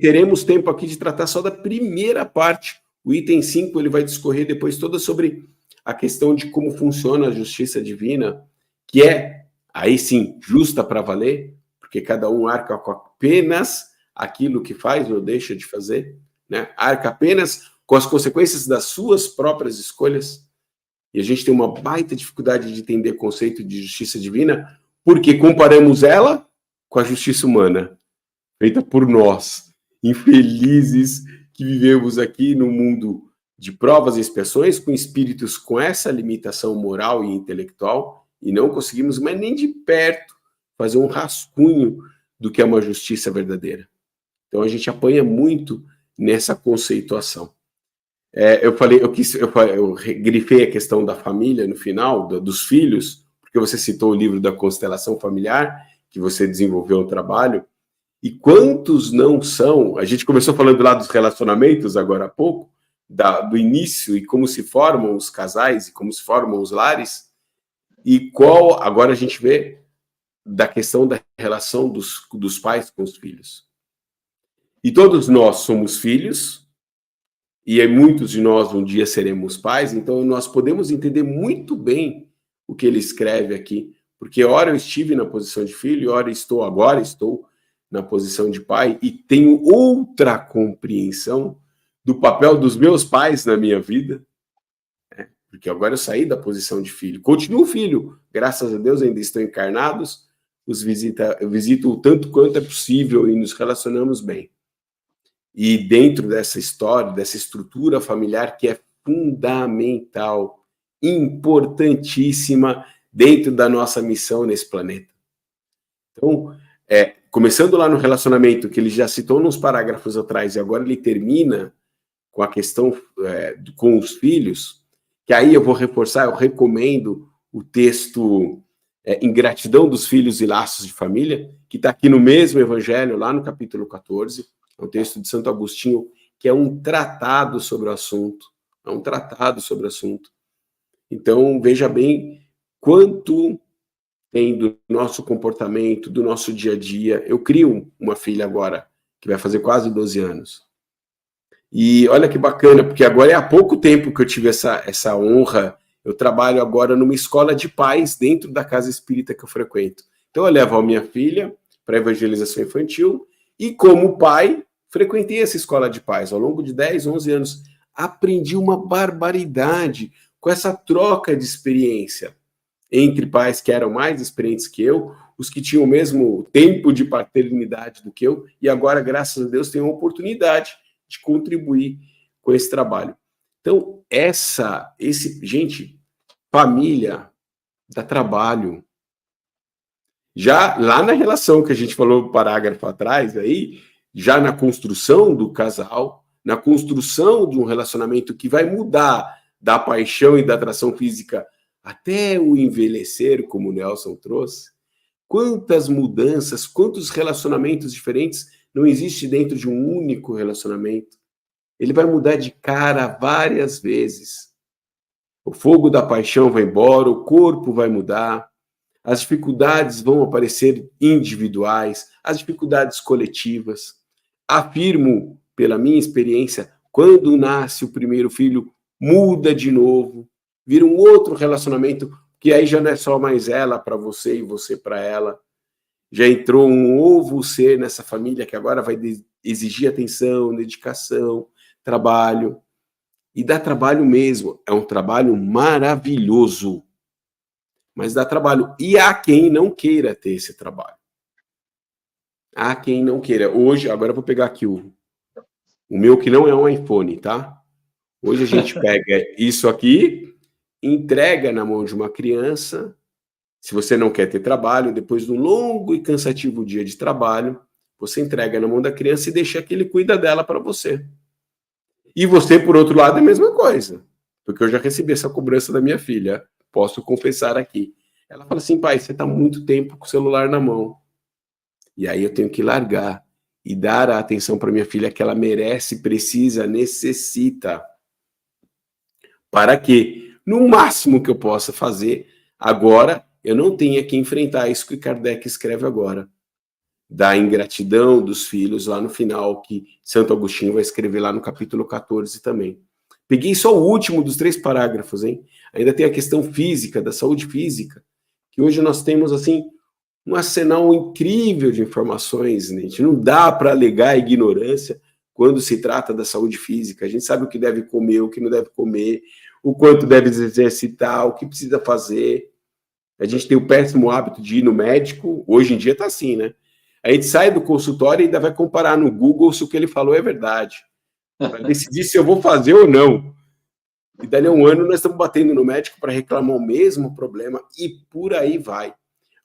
B: Teremos tempo aqui de tratar só da primeira parte. O item 5, ele vai discorrer depois toda sobre a questão de como funciona a justiça divina, que é aí sim, justa para valer, porque cada um arca com apenas aquilo que faz ou deixa de fazer, né? Arca apenas com as consequências das suas próprias escolhas. E a gente tem uma baita dificuldade de entender o conceito de justiça divina, porque comparamos ela com a justiça humana, feita por nós, infelizes que vivemos aqui no mundo de provas e expiações, com espíritos com essa limitação moral e intelectual, e não conseguimos mais nem de perto fazer um rascunho do que é uma justiça verdadeira. Então a gente apanha muito nessa conceituação. Eu grifei a questão da família no final, dos filhos, porque você citou o livro da constelação familiar, que você desenvolveu o trabalho, e quantos não são? A gente começou falando lá dos relacionamentos agora há pouco, do início e como se formam os casais e como se formam os lares, e agora a gente vê da questão da relação dos pais com os filhos. E todos nós somos filhos, e muitos de nós um dia seremos pais, então nós podemos entender muito bem o que ele escreve aqui, porque ora eu estive na posição de filho, ora agora estou na posição de pai, e tenho outra compreensão do papel dos meus pais na minha vida, né? Porque agora eu saí da posição de filho. Continuo filho, graças a Deus ainda estão encarnados, eu visito o tanto quanto é possível e nos relacionamos bem. E dentro dessa história, dessa estrutura familiar que é fundamental, importantíssima dentro da nossa missão nesse planeta. Então, começando lá no relacionamento, que ele já citou nos parágrafos atrás, e agora ele termina com a questão com os filhos, que aí eu vou reforçar, eu recomendo o texto Ingratidão dos Filhos e Laços de Família, que está aqui no mesmo evangelho, lá no capítulo 14, é um texto de Santo Agostinho, que é um tratado sobre o assunto, Então, veja bem quanto tem do nosso comportamento, do nosso dia a dia. Eu crio uma filha agora, que vai fazer quase 12 anos. E olha que bacana, porque agora é há pouco tempo que eu tive essa honra. Eu trabalho agora numa escola de pais dentro da casa espírita que eu frequento. Então eu levo a minha filha para a evangelização infantil e, como pai, frequentei essa escola de pais ao longo de 10, 11 anos. Aprendi uma barbaridade com essa troca de experiência entre pais que eram mais experientes que eu, os que tinham o mesmo tempo de paternidade do que eu, e agora, graças a Deus, tenho a oportunidade de contribuir com esse trabalho. Então, gente, família dá trabalho. Já lá na relação que a gente falou no parágrafo atrás, aí, já na construção do casal, na construção de um relacionamento que vai mudar da paixão e da atração física até o envelhecer, como o Nelson trouxe, quantas mudanças, quantos relacionamentos diferentes não existem dentro de um único relacionamento. Ele vai mudar de cara várias vezes. O fogo da paixão vai embora, o corpo vai mudar, as dificuldades vão aparecer individuais, as dificuldades coletivas. Afirmo, pela minha experiência, quando nasce o primeiro filho, muda de novo, vira um outro relacionamento, que aí já não é só mais ela para você e você para ela. Já entrou um novo ser nessa família que agora vai exigir atenção, dedicação, trabalho. E dá trabalho mesmo. É um trabalho maravilhoso. Mas dá trabalho. E há quem não queira ter esse trabalho. Há quem não queira. Hoje, agora eu vou pegar aqui o meu, que não é um iPhone, tá? Hoje a gente pega isso aqui, entrega na mão de uma criança. Se você não quer ter trabalho, depois de um longo e cansativo dia de trabalho, você entrega na mão da criança e deixa que ele cuida dela para você. E você, por outro lado, é a mesma coisa. Porque eu já recebi essa cobrança da minha filha. Posso confessar aqui. Ela fala assim, pai, você está muito tempo com o celular na mão. E aí eu tenho que largar e dar a atenção para minha filha que ela merece, precisa, necessita. Para que, no máximo que eu possa fazer, agora eu não tenha que enfrentar isso que Kardec escreve agora. Da ingratidão dos filhos, lá no final, que Santo Agostinho vai escrever lá no capítulo 14 também. Peguei só o último dos 3 parágrafos, hein? Ainda tem a questão física, da saúde física, que hoje nós temos, assim, um arsenal incrível de informações, né? A gente não dá para alegar a ignorância quando se trata da saúde física. A gente sabe o que deve comer, o que não deve comer, o quanto deve exercitar, o que precisa fazer. A gente tem o péssimo hábito de ir no médico, hoje em dia está assim, né? A gente sai do consultório e ainda vai comparar no Google se o que ele falou é verdade, para decidir se eu vou fazer ou não. E dali a um ano nós estamos batendo no médico para reclamar o mesmo problema e por aí vai.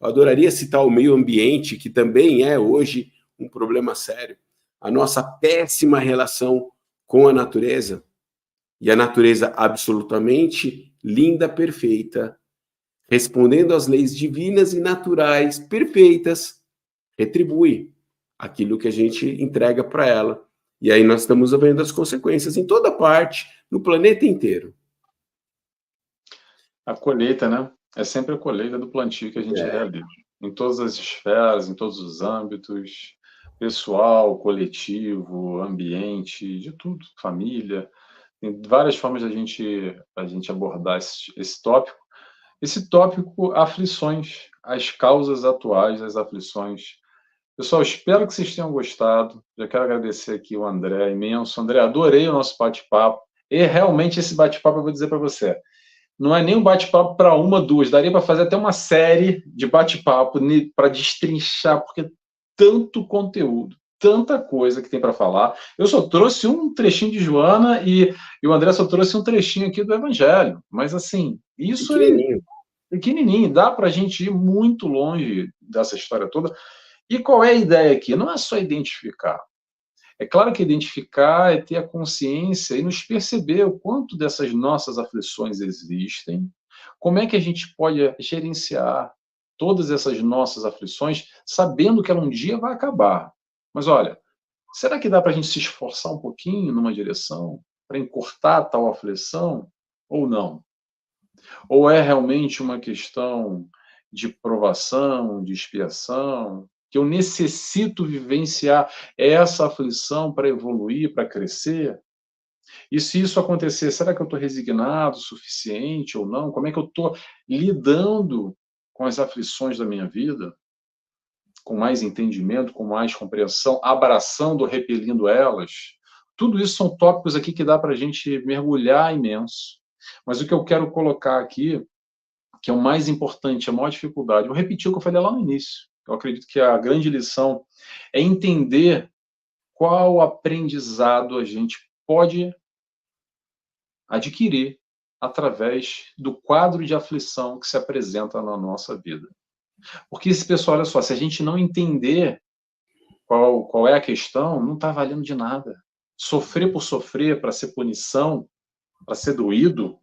B: Eu adoraria citar o meio ambiente, que também é hoje um problema sério. A nossa péssima relação com a natureza, e a natureza absolutamente linda, perfeita, respondendo às leis divinas e naturais perfeitas, retribui aquilo que a gente entrega para ela. E aí nós estamos vendo as consequências em toda parte, no planeta inteiro.
A: A colheita, né? É sempre a colheita do plantio que a gente realiza. Em todas as esferas, em todos os âmbitos, pessoal, coletivo, ambiente, de tudo, família. Tem várias formas de a gente abordar esse tópico. Esse tópico, aflições, as causas atuais das aflições. Pessoal, espero que vocês tenham gostado. Já quero agradecer aqui o André, imenso. André, adorei o nosso bate-papo. E realmente esse bate-papo eu vou dizer para você, não é nem um bate-papo para uma, duas. Daria para fazer até uma série de bate-papo para destrinchar, porque tanto conteúdo, tanta coisa que tem para falar. Eu só trouxe um trechinho de Joana e o André só trouxe um trechinho aqui do Evangelho. Mas, assim, isso é pequenininho. Dá para a gente ir muito longe dessa história toda. E qual é a ideia aqui? Não é só identificar. É claro que identificar é ter a consciência e nos perceber o quanto dessas nossas aflições existem, como é que a gente pode gerenciar todas essas nossas aflições, sabendo que ela um dia vai acabar. Mas olha, será que dá para a gente se esforçar um pouquinho numa direção para encurtar tal aflição ou não? Ou é realmente uma questão de provação, de expiação, que eu necessito vivenciar essa aflição para evoluir, para crescer? E se isso acontecer, será que eu estou resignado o suficiente ou não? Como é que eu estou lidando com as aflições da minha vida? Com mais entendimento, com mais compreensão, abraçando ou repelindo elas? Tudo isso são tópicos aqui que dá para a gente mergulhar imenso. Mas o que eu quero colocar aqui, que é o mais importante, a maior dificuldade, eu repeti o que eu falei lá no início. Eu acredito que a grande lição é entender qual aprendizado a gente pode adquirir através do quadro de aflição que se apresenta na nossa vida. Porque esse pessoal, olha só, se a gente não entender qual é a questão, não está valendo de nada. Sofrer por sofrer, para ser punição, para ser doído,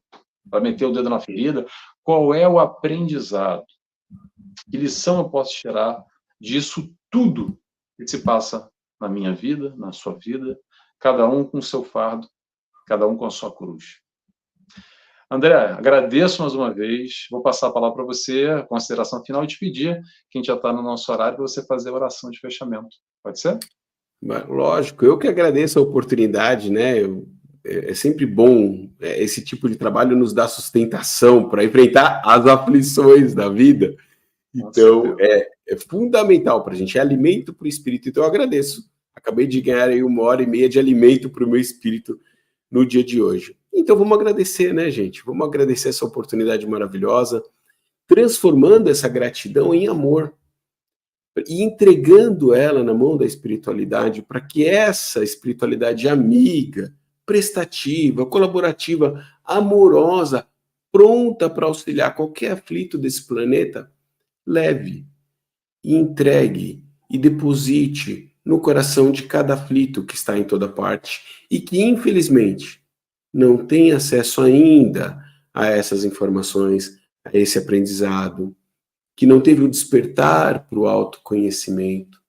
A: para meter o dedo na ferida, qual é o aprendizado? Que lição eu posso tirar disso tudo que se passa na minha vida, na sua vida, cada um com o seu fardo, cada um com a sua cruz. André, agradeço mais uma vez. Vou passar a palavra para você, a consideração final, e te pedir, que a gente já está no nosso horário, para você fazer a oração de fechamento. Pode ser?
B: Lógico, eu que agradeço a oportunidade, né? É sempre bom, esse tipo de trabalho nos dá sustentação para enfrentar as aflições da vida. Então, é fundamental para a gente, é alimento para o espírito. Então, eu agradeço. Acabei de ganhar aí 1h30 de alimento para o meu espírito no dia de hoje. Então, vamos agradecer, né, gente? Vamos agradecer essa oportunidade maravilhosa, transformando essa gratidão em amor e entregando ela na mão da espiritualidade para que essa espiritualidade amiga, prestativa, colaborativa, amorosa, pronta para auxiliar qualquer aflito desse planeta, leve e entregue e deposite no coração de cada aflito que está em toda parte e que, infelizmente, não tem acesso ainda a essas informações, a esse aprendizado, que não teve o despertar para o autoconhecimento,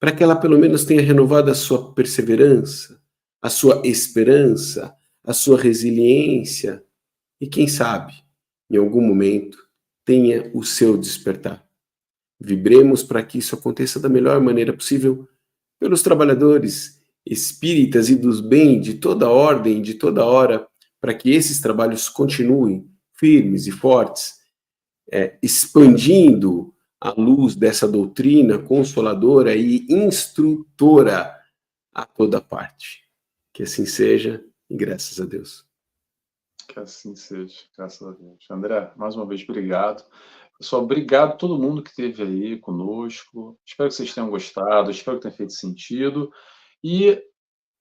B: para que ela pelo menos tenha renovado a sua perseverança, a sua esperança, a sua resiliência e, quem sabe, em algum momento, tenha o seu despertar. Vibremos para que isso aconteça da melhor maneira possível pelos trabalhadores espíritas e dos bem de toda ordem, de toda hora, para que esses trabalhos continuem firmes e fortes, expandindo a luz dessa doutrina consoladora e instrutora a toda parte. Que assim seja, e graças a Deus.
A: Que assim seja, graças a Deus. André, mais uma vez, obrigado. Pessoal, obrigado a todo mundo que esteve aí conosco. Espero que vocês tenham gostado, espero que tenha feito sentido. E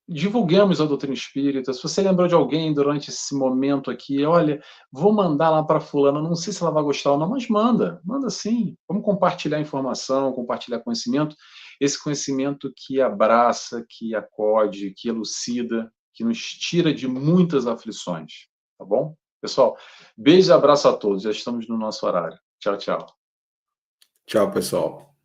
A: divulguemos a doutrina espírita. Se você lembrou de alguém durante esse momento aqui, olha, vou mandar lá para fulana, não sei se ela vai gostar ou não, mas manda sim. Vamos compartilhar informação, compartilhar conhecimento, esse conhecimento que abraça, que acode, que elucida, que nos tira de muitas aflições, tá bom? Pessoal, beijo e abraço a todos, já estamos no nosso horário. Tchau, tchau.
B: Tchau, pessoal.